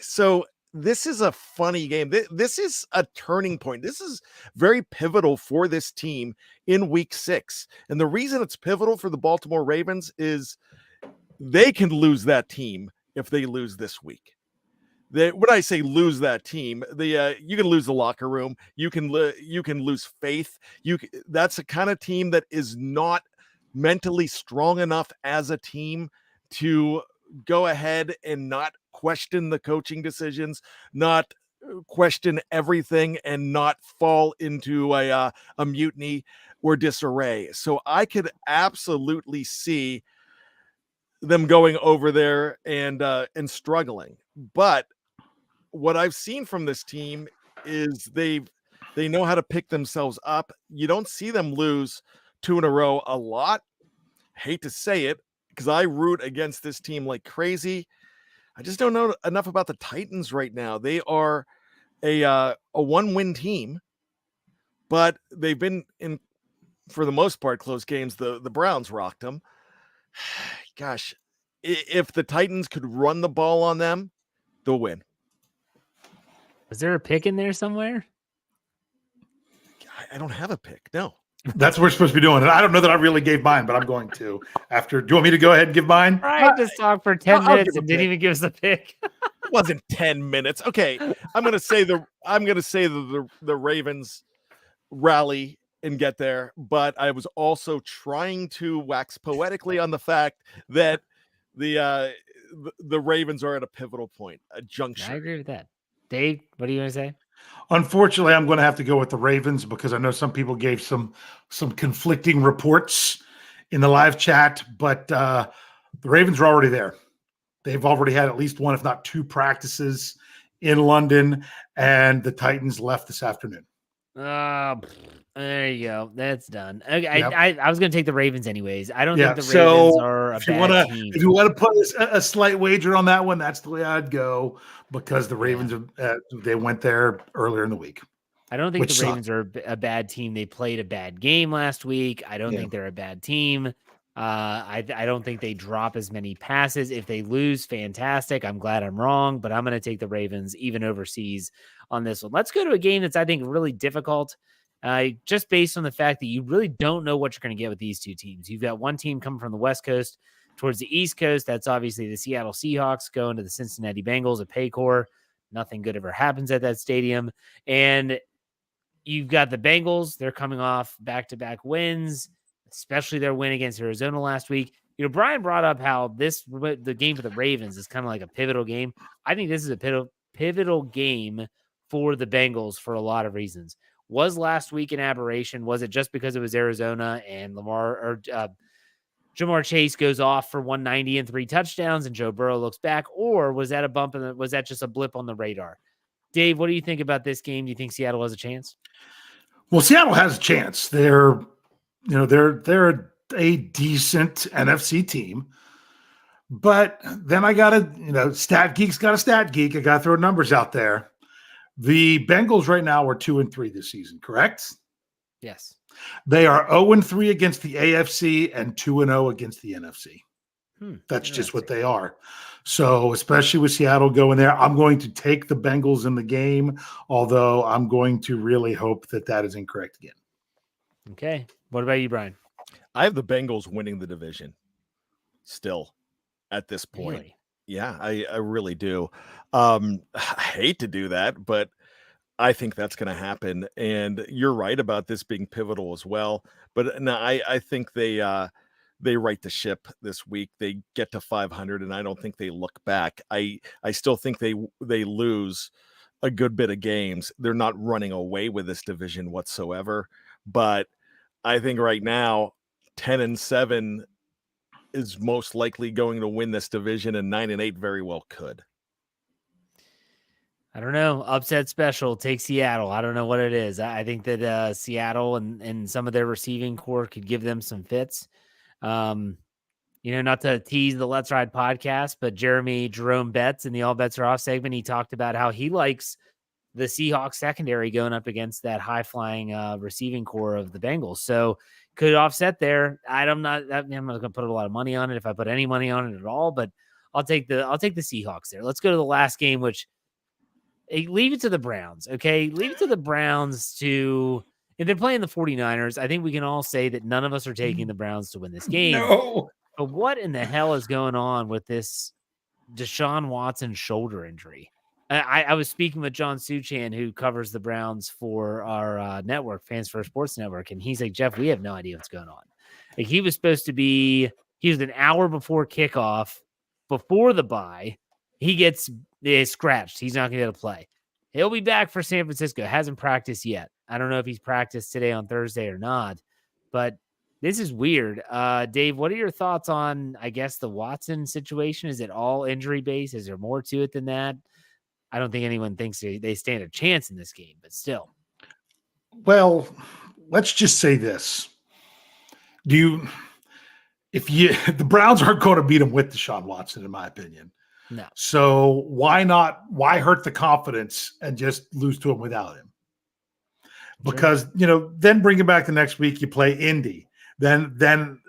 So this is a funny game. This is a turning point. This is very pivotal for this team in week 6. And the reason it's pivotal for the Baltimore Ravens is they can lose that team if they lose this week. When I say lose that team, you can lose the locker room. You can lose faith. That's the kind of team that is not mentally strong enough as a team to go ahead and not question the coaching decisions, not question everything, and not fall into a mutiny or disarray. So I could absolutely see them going over there and struggling. But what I've seen from this team is they know how to pick themselves up. You don't see them lose 2 in a row a lot. Hate to say it, because I root against this team like crazy. I just don't know enough about the Titans right now. They are a 1-win team, but they've been in, for the most part, close games. The Browns rocked them. Gosh, if the Titans could run the ball on them, they'll win. Was there a pick in there somewhere? I don't have a pick. No. That's what we're supposed to be doing. And I don't know that I really gave mine, but I'm going to. Do you want me to go ahead and give mine? Brian just talked for 10 minutes and didn't even give us a pick. It wasn't 10 minutes. Okay. I'm gonna say the Ravens rally and get there, but I was also trying to wax poetically on the fact that the Ravens are at a pivotal point, a junction. I agree with that. Dave, what do you want to say? Unfortunately, I'm going to have to go with the Ravens because I know some people gave some conflicting reports in the live chat, but the Ravens are already there. They've already had at least one, if not 2 practices in London, and the Titans left this afternoon. There you go. That's done. Okay, Yep. I was going to take the Ravens anyways. I don't think the Ravens are a bad team. If you want to put a slight wager on that one, that's the way I'd go because the Ravens, they went there earlier in the week. I don't think the Ravens are a bad team. They played a bad game last week. I don't think they're a bad team. I don't think they drop as many passes. If they lose, fantastic. I'm glad I'm wrong, but I'm going to take the Ravens even overseas on this one. Let's go to a game that's, I think, really difficult. Just based on the fact that you really don't know what you're going to get with these two teams. You've got one team coming from the West Coast towards the East Coast. That's obviously the Seattle Seahawks going to the Cincinnati Bengals at Paycor. Nothing good ever happens at that stadium. And you've got the Bengals. They're coming off back-to-back wins, especially their win against Arizona last week. You know, Brian brought up how the game for the Ravens is kind of like a pivotal game. I think this is a pivotal game for the Bengals for a lot of reasons. Was last week an aberration? Was it just because it was Arizona and Jamar Chase goes off for 190 and 3 touchdowns and Joe Burrow looks back? Or was that was that just a blip on the radar? Dave, what do you think about this game? Do you think Seattle has a chance? Well, Seattle has a chance. They're a decent NFC team. But then I got to, Stat Geek's got a stat geek. I got to throw numbers out there. The Bengals right now are 2-3 this season, correct? Yes. They are 0-3 against the AFC and 2-0 against the NFC. That's just what they are. So, especially with Seattle going there, I'm going to take the Bengals in the game, although I'm going to really hope that is incorrect again. Okay. What about you, Brian? I have the Bengals winning the division still at this point. Really? Yeah, I really do. I hate to do that, but I think that's going to happen. And you're right about this being pivotal as well. But no, I think they right the ship this week. They get to 500, and I don't think they look back. I still think they lose a good bit of games. They're not running away with this division whatsoever. But I think right now, 10-7 is most likely going to win this division, and 9-8 very well could. I don't know. Upset special. Take Seattle. I don't know what it is. I think that Seattle and some of their receiving core could give them some fits. Not to tease the Let's Ride podcast, but Jerome Betts in the All Bets Are Off segment, he talked about how he likes the Seahawks secondary going up against that high-flying receiving core of the Bengals. So could offset there. I'm not going to put a lot of money on it if I put any money on it at all, but I'll take the Seahawks there. Let's go to the last game, which leave it to the Browns. Okay. Leave it to the Browns to, if they're playing the 49ers, I think we can all say that none of us are taking the Browns to win this game. No. But what in the hell is going on with this Deshaun Watson shoulder injury? I was speaking with John Suchan, who covers the Browns for our network, Fans First Sports Network, and he's like, Jeff, we have no idea what's going on. Like, he was an hour before kickoff, before the bye. He gets scratched. He's not going to be able to play. He'll be back for San Francisco. Hasn't practiced yet. I don't know if he's practiced today on Thursday or not, but this is weird. Dave, what are your thoughts on, I guess, the Watson situation? Is it all injury based? Is there more to it than that? I don't think anyone thinks they stand a chance in this game, but still. Well, let's just say this. The Browns aren't going to beat them with Deshaun Watson, in my opinion. No. So why hurt the confidence and just lose to him without him? Because, then bring him back the next week. You play Indy, then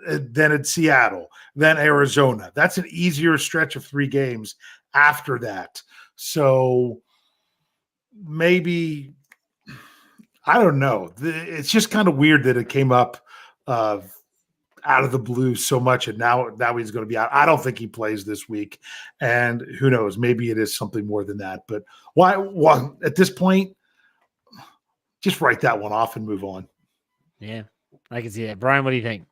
it's Seattle, then Arizona. That's an easier stretch of 3 games after that. So maybe, I don't know. It's just kind of weird that it came up out of the blue so much, and now he's going to be out. I don't think he plays this week, and who knows? Maybe it is something more than that. But why at this point, just write that one off and move on. Yeah, I can see that. Brian, what do you think?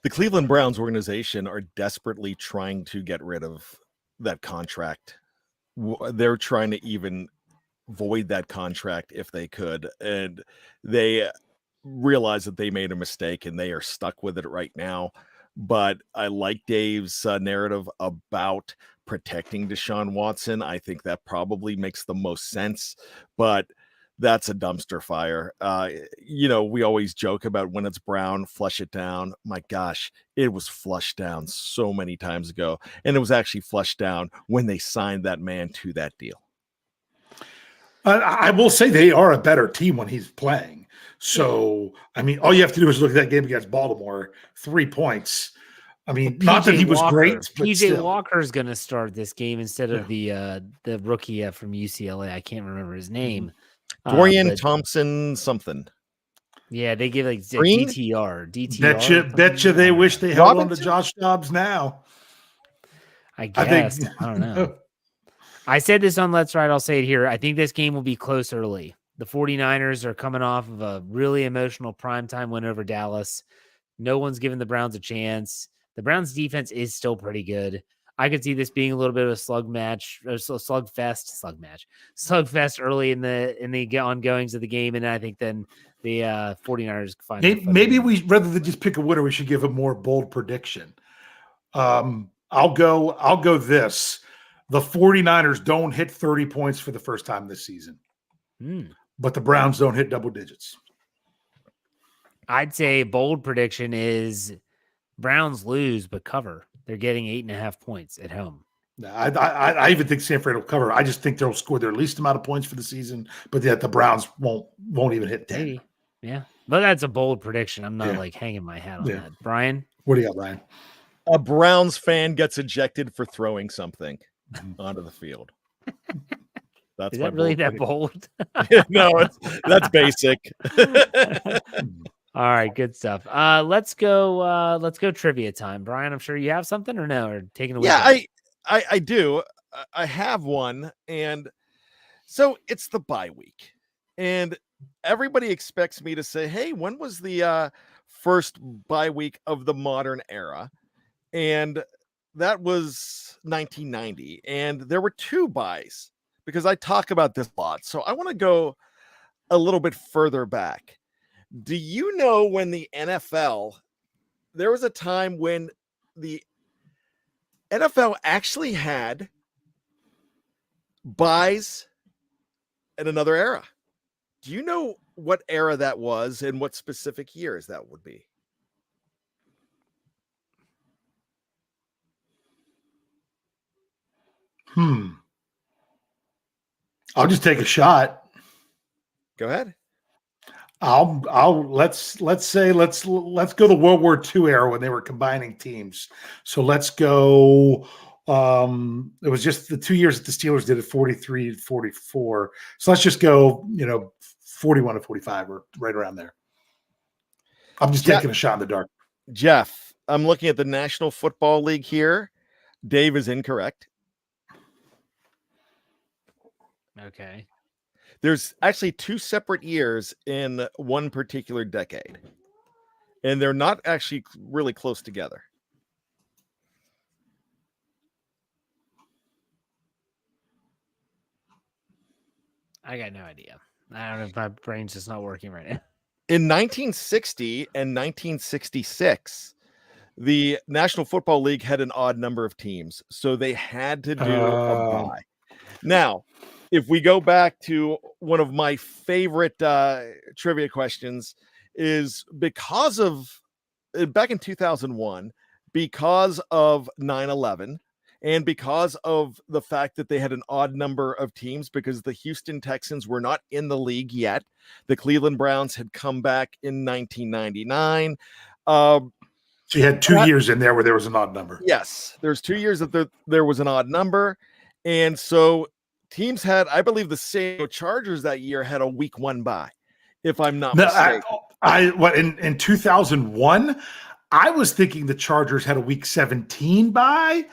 The Cleveland Browns organization are desperately trying to get rid of that contract. They're trying to even void that contract if they could, and they realize that they made a mistake and they are stuck with it right now. But I like Dave's narrative about protecting Deshaun Watson. I think that probably makes the most sense, but that's a dumpster fire. We always joke about when it's brown, flush it down. My gosh, it was flushed down so many times ago. And it was actually flushed down when they signed that man to that deal. I will say they are a better team when he's playing. So, I mean, all you have to do is look at that game against Baltimore, 3 points. I mean, not that he was great. PJ Walker is going to start this game instead of the rookie from UCLA. I can't remember his name. Dorian Thompson something. Yeah, they give like Green? DTR. Betcha they wish they held on to Josh Dobbs now. I guess. I don't know. I said this on Let's Ride. I'll say it here. I think this game will be close early. The 49ers are coming off of a really emotional primetime win over Dallas. No one's giving the Browns a chance. The Browns defense is still pretty good. I could see this being a little bit of a slugfest early in the ongoings of the game, and I think then the 49ers find maybe we, rather than just pick a winner, we should give a more bold prediction. I'll go this: the 49ers don't hit 30 points for the first time this season, but the Browns don't hit double digits. I'd say bold prediction is Browns lose but cover. They're getting 8.5 points at home. I even think San Fran will cover. I just think they'll score their least amount of points for the season, but yet the Browns won't even hit 10. Maybe. Yeah, but that's a bold prediction. I'm not like hanging my hat on that. Brian, what do you got, Brian? A Browns fan gets ejected for throwing something onto the field. That's is that really that bold? No, that's basic. All right, good stuff. Let's go trivia time. Brian, I'm sure you have something or no, or taking away. Yeah, I do. I have one, and so it's the bye week, and everybody expects me to say, "Hey, when was the first bye week of the modern era?" And that was 1990, and there were 2 buys because I talk about this a lot. So I want to go a little bit further back. Do you know when the NFL, there was a time when the NFL actually had buys in another era? Do you know what era that was and what specific years that would be? I'll just take a shot. Go ahead. let's go the World War II era when they were combining teams. So let's go. It was just the 2 years that the Steelers did it, 43 44. So let's just go, 41 to 45 or right around there. I'm just taking a shot in the dark. Jeff, I'm looking at the National Football League here. Dave is incorrect. Okay. There's actually 2 separate years in one particular decade, and they're not actually really close together. I got no idea. I don't know if my brain's just not working right now. In 1960 and 1966, the National Football League had an odd number of teams, so they had to do a bye. Now, if we go back to one of my favorite trivia questions, is because of back in 2001, because of 9/11, and because of the fact that they had an odd number of teams, because the Houston Texans were not in the league yet. The Cleveland Browns had come back in 1999. So you had 2 years in there where there was an odd number. Yes, there's 2 years that there was an odd number. And so teams had, I believe the San Chargers that year had a week 1 bye, if I'm not mistaken. In 2001, I was thinking the Chargers had a week 17 bye,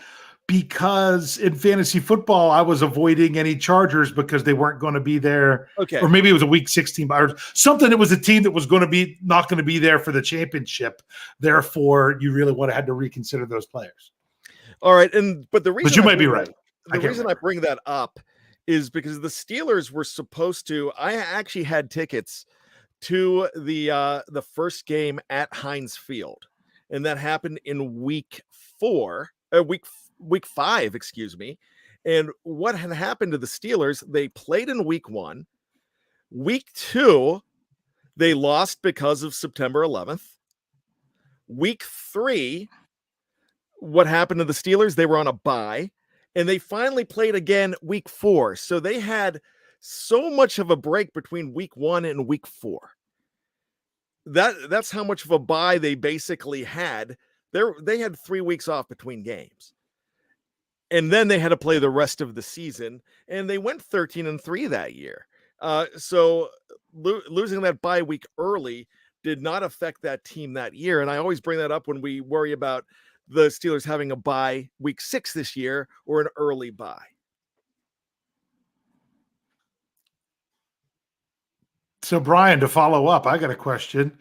because in fantasy football, I was avoiding any Chargers because they weren't going to be there. Okay. Or maybe it was a week 16 bye or something. It was a team that was going to be not going to be there for the championship. Therefore, you really would have had to reconsider those players. All right. But you might be right. The reason I bring that up is because the Steelers were supposed to, I actually had tickets to the first game at Heinz Field, and that happened in week 5, excuse me. And what had happened to the Steelers, they played in week 1. Week 2, they lost because of September 11th. Week 3, what happened to the Steelers? They were on a bye, and they finally played again week 4. So they had so much of a break between week 1 and week 4. That's how much of a bye they basically had. They had 3 weeks off between games. And then they had to play the rest of the season, and they went 13-3 that year. So losing that bye week early did not affect that team that year. And I always bring that up when we worry about the Steelers having a bye week 6 this year or an early bye. So, Brian, to follow up, I got a question.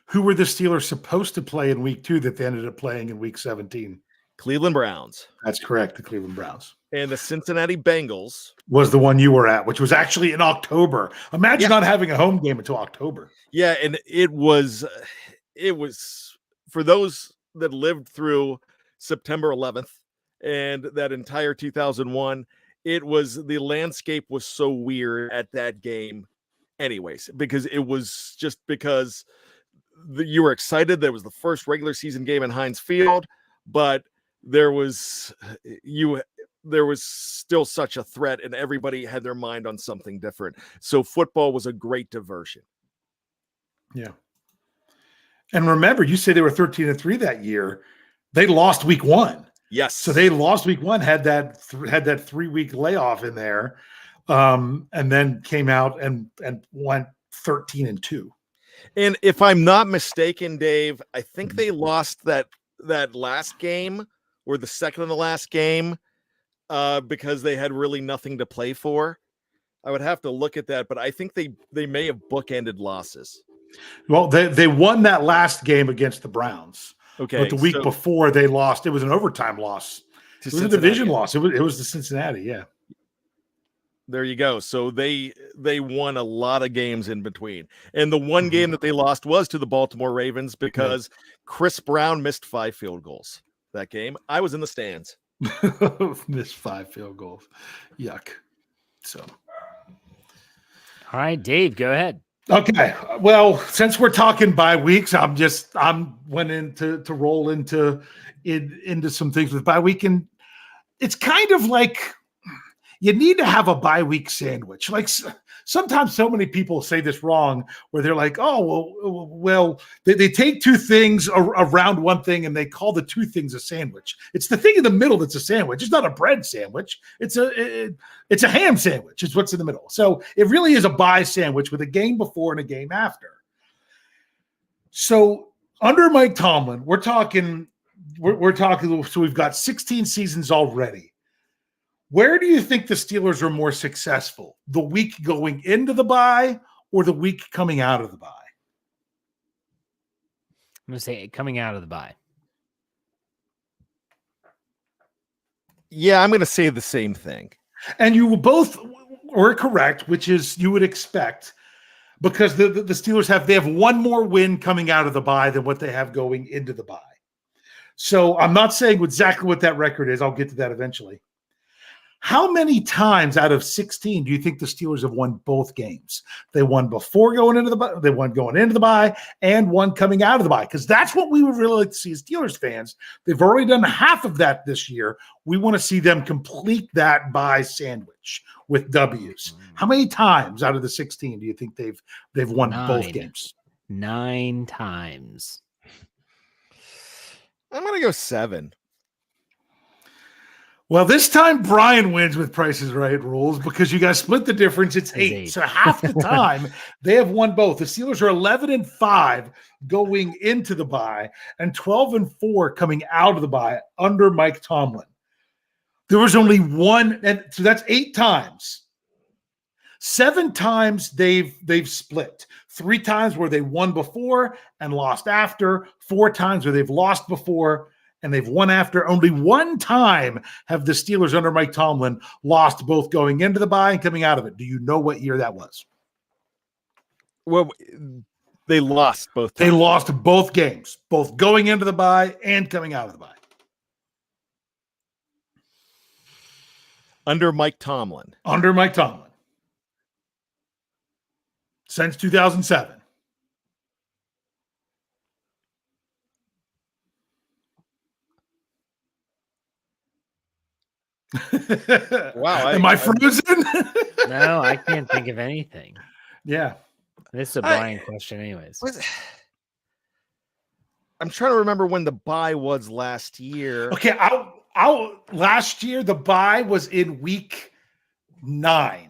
Who were the Steelers supposed to play in week 2 that they ended up playing in week 17? Cleveland Browns. That's correct, the Cleveland Browns. And the Cincinnati Bengals was the one you were at, which was actually in October. Imagine not having a home game until October. Yeah, and it was for those that lived through September 11th and that entire 2001, the landscape was so weird at that game anyways, because it was just because you were excited. That was the first regular season game in Heinz Field, but there was still such a threat, and everybody had their mind on something different. So football was a great diversion. Yeah. And remember, you say they were 13-3 that year. They lost week 1. Yes. So they lost week 1, had that 3-week layoff in there, and then came out and went 13-2. And if I'm not mistaken, Dave, I think they lost that last game, or the second to the last game, because they had really nothing to play for. I would have to look at that, but I think they may have bookended losses. Well, they won that last game against the Browns. Okay. But the week before they lost, it was an overtime loss. It was a division loss. It was the Cincinnati, yeah. There you go. So they won a lot of games in between. And the one game that they lost was to the Baltimore Ravens because Chris Brown missed 5 field goals that game. I was in the stands. Missed 5 field goals. Yuck. So. All right, Dave, go ahead. Okay. Well, since we're talking bye weeks, I'm went into to roll into some things with bye week, and it's kind of like you need to have a bye week sandwich. Like sometimes so many people say this wrong where they're like, oh, well, they take two things around one thing and they call the two things a sandwich. It's the thing in the middle that's a sandwich. It's not a bread sandwich. It's a ham sandwich. It's what's in the middle. So it really is a bye sandwich with a game before and a game after. So under Mike Tomlin, we're talking, so we've got 16 seasons already. Where do you think the Steelers are more successful? The week going into the bye or the week coming out of the bye? I'm going to say coming out of the bye. Yeah, I'm going to say the same thing. And you both were correct, which is you would expect, because the Steelers have one more win coming out of the bye than what they have going into the bye. So I'm not saying exactly what that record is. I'll get to that eventually. How many times out of 16 do you think the Steelers have won both games? They won before going into the bye, they won going into the bye, and one coming out of the bye. Because that's what we would really like to see as Steelers fans. They've already done half of that this year. We want to see them complete that bye sandwich with W's. How many times out of the 16 do you think they've won both games? 9 times. I'm going to go 7. Well, this time Brian wins with Price is Right rules because you guys split the difference. It's 8. So half the time they have won both. The Steelers are 11-5 going into the bye and 12-4 coming out of the bye under Mike Tomlin. There was only one, and so that's 8 times. 7 times they've split. 3 times where they won before and lost after. 4 times where they've lost before and they've won after. Only 1 time have the Steelers under Mike Tomlin lost both going into the bye and coming out of it. Do you know what year that was? Well, they lost both times. They lost both games, both going into the bye and coming out of the bye. Under Mike Tomlin. Under Mike Tomlin. Since 2007. Wow. Am I frozen? No, I can't think of anything. Yeah. This is a Brian question anyways. I'm trying to remember when the bye was last year. Okay, last year the bye was in week 9.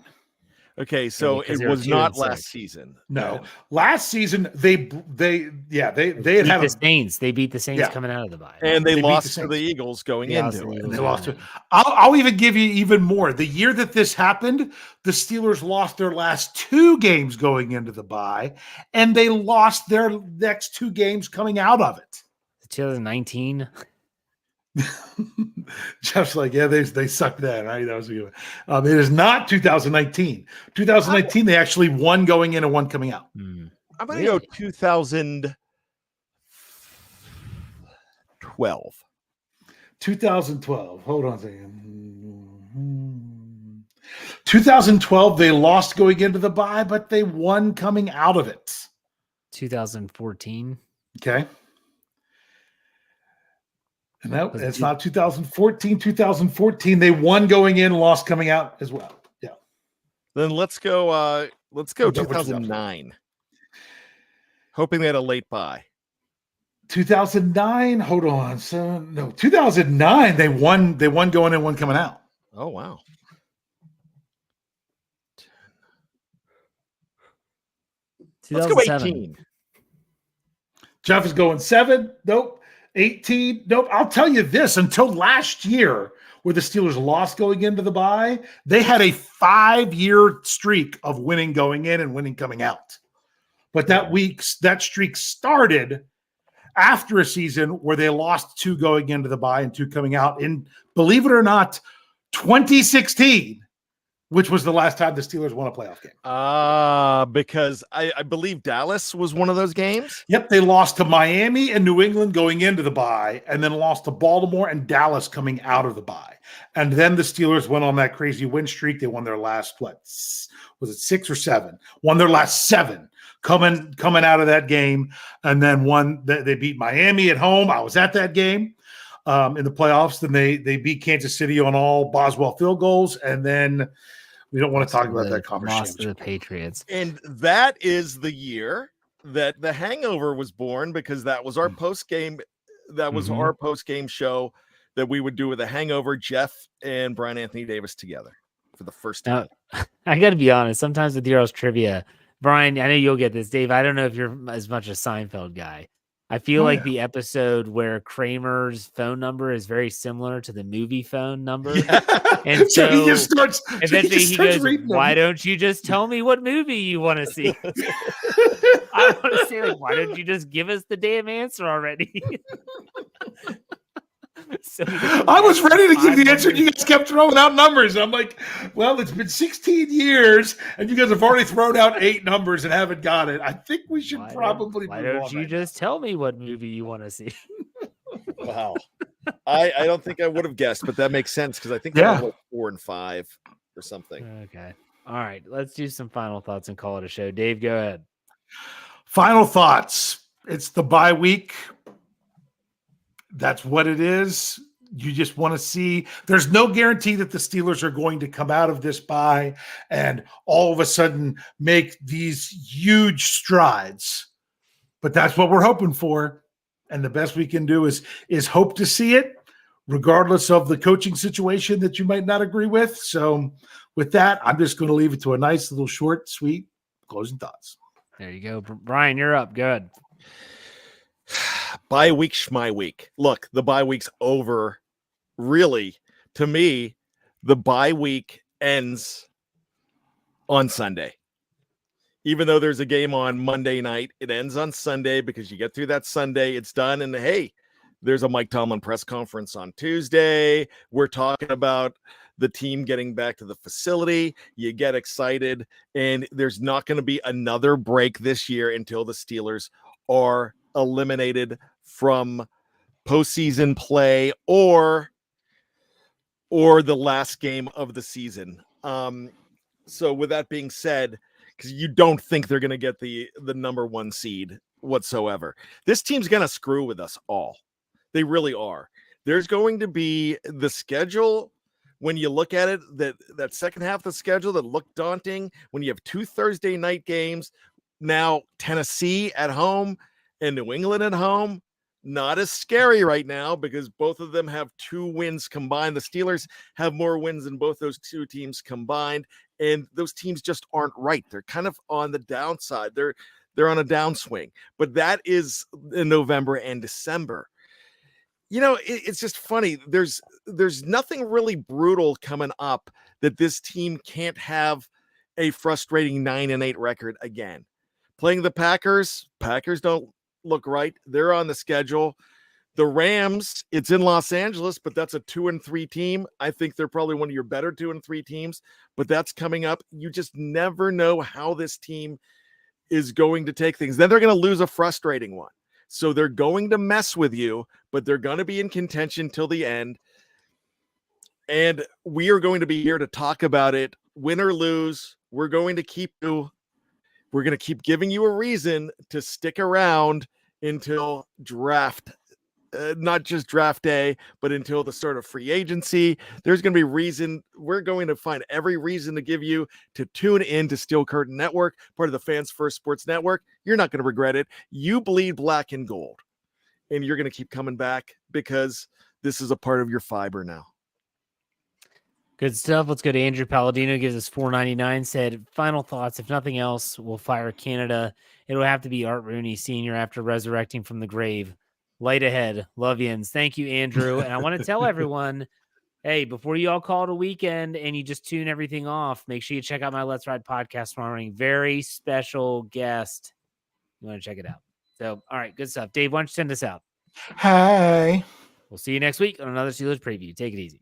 Okay, so because it they were was 2 not and last 6. season. No, last season they had the Saints. They beat the Saints coming out of the bye, and they They beat lost the to the Saints. Eagles going They into lost to the it. Eagles. They lost to. I'll even give you even more. The year that this happened, the Steelers lost their last 2 games going into the bye, and they lost their next 2 games coming out of it. 2019. Jeff's like, yeah, they sucked that. Right? That was a good one. It is not 2019. 2019, they actually won going in and one coming out. I'm going to go 2012. 2012. Hold on a second. 2012, they lost going into the bye, but they won coming out of it. 2014. Okay. And that's not 2014. 2014, they won going in, lost coming out as well. Yeah. Then let's go 2009. Hoping they had a late bye. 2009. Hold on. So no, 2009, they won going in, one coming out. Oh wow. Let's go 18. Jeff is going 7. Nope. 18. Nope. I'll tell you this, until last year, where the Steelers lost going into the bye, they had a 5-year streak of winning going in and winning coming out. But that streak started after a season where they lost 2 going into the bye and 2 coming out in, believe it or not, 2016, which was the last time the Steelers won a playoff game. Because I believe Dallas was one of those games. Yep, they lost to Miami and New England going into the bye, and then lost to Baltimore and Dallas coming out of the bye. And then the Steelers went on that crazy win streak. They won their last, was it 6 or 7? Won their last 7 coming out of that game, and then they beat Miami at home. I was at that game. in the playoffs. Then they beat Kansas City on all Boswell field goals, and then we don't want to talk about that conference loss to the championship. Patriots. And that is the year that The Hangover was born, because that was our post game. That was our post game show that we would do with The Hangover, Jeff and Brian Anthony Davis together for the first time. Now, I got to be honest. Sometimes with Heroes Trivia, Brian, I know you'll get this. Dave, I don't know if you're as much a Seinfeld guy. I feel like the episode where Kramer's phone number is very similar to the movie phone number. And so he just starts, eventually he goes, why don't you just tell me what movie you want to see? I want to say, like, why don't you just give us the damn answer already? So I was ready to give the answer. You guys kept throwing out numbers. I'm like, well, it's been 16 years, and you guys have already thrown out 8 numbers and haven't got it. I think we should probably. Why don't you just tell me what movie you want to see? Wow. I don't think I would have guessed, but that makes sense, because I think they're like 4 and 5 or something. Okay. All right. Let's do some final thoughts and call it a show. Dave, go ahead. Final thoughts. It's the bye week. That's what it is. You just want to see. There's no guarantee that the Steelers are going to come out of this bye and all of a sudden make these huge strides. But that's what we're hoping for. And the best we can do is hope to see it, regardless of the coaching situation that you might not agree with. So with that, I'm just going to leave it to a nice little short, sweet closing thoughts. There you go. Brian, you're up. Good. Bye week, schmy week. Look, the bye week's over. Really, to me, the bye week ends on Sunday. Even though there's a game on Monday night, it ends on Sunday, because you get through that Sunday, it's done. And hey, there's a Mike Tomlin press conference on Tuesday. We're talking about the team getting back to the facility. You get excited, and there's not going to be another break this year until the Steelers are eliminated from postseason play or the last game of the season. So with that being said, because you don't think they're going to get the number 1 seed whatsoever, this team's going to screw with us all. They really are. There's going to be the schedule. When you look at it, that second half of the schedule that looked daunting, when you have 2 Thursday night games, now Tennessee at home and New England at home, not as scary right now, because both of them have 2 wins combined. The Steelers have more wins than both those 2 teams combined, and those teams just aren't right. They're kind of on the downside. They're on a downswing, but that is in November and December. You know, it's just funny. There's nothing really brutal coming up that this team can't have a frustrating 9-8 record again. Playing the Packers don't look right. They're on the schedule. The Rams, it's in Los Angeles, but that's a 2-3 team. I think they're probably one of your better 2-3 teams, but that's coming up. You just never know how this team is going to take things. Then they're going to lose a frustrating one. So they're going to mess with you, but they're going to be in contention till the end. And we are going to be here to talk about it, win or lose. We're going to keep giving you a reason to stick around until draft, not just draft day, but until the start of free agency. There's going to be reason. We're going to find every reason to give you to tune in to Steel Curtain Network, part of the Fans First Sports Network. You're not going to regret it. You bleed black and gold, and you're going to keep coming back, because this is a part of your fiber now. Good stuff. Let's go to Andrew Palladino. Gives us $4.99. Said, final thoughts. If nothing else, we'll fire Canada. It'll have to be Art Rooney Sr. after resurrecting from the grave. Light ahead. Love yins. Thank you, Andrew. And I want to tell everyone, hey, before you all call it a weekend and you just tune everything off, make sure you check out my Let's Ride podcast tomorrow morning. Very special guest. You want to check it out. So, all right, good stuff. Dave, why don't you send us out? Hey. We'll see you next week on another Steelers preview. Take it easy.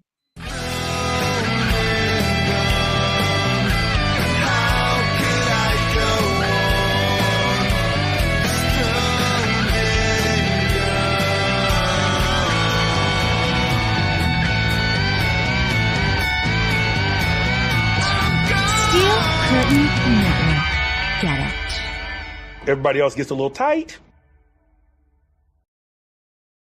Curtain Network. Get it. Everybody else gets a little tight.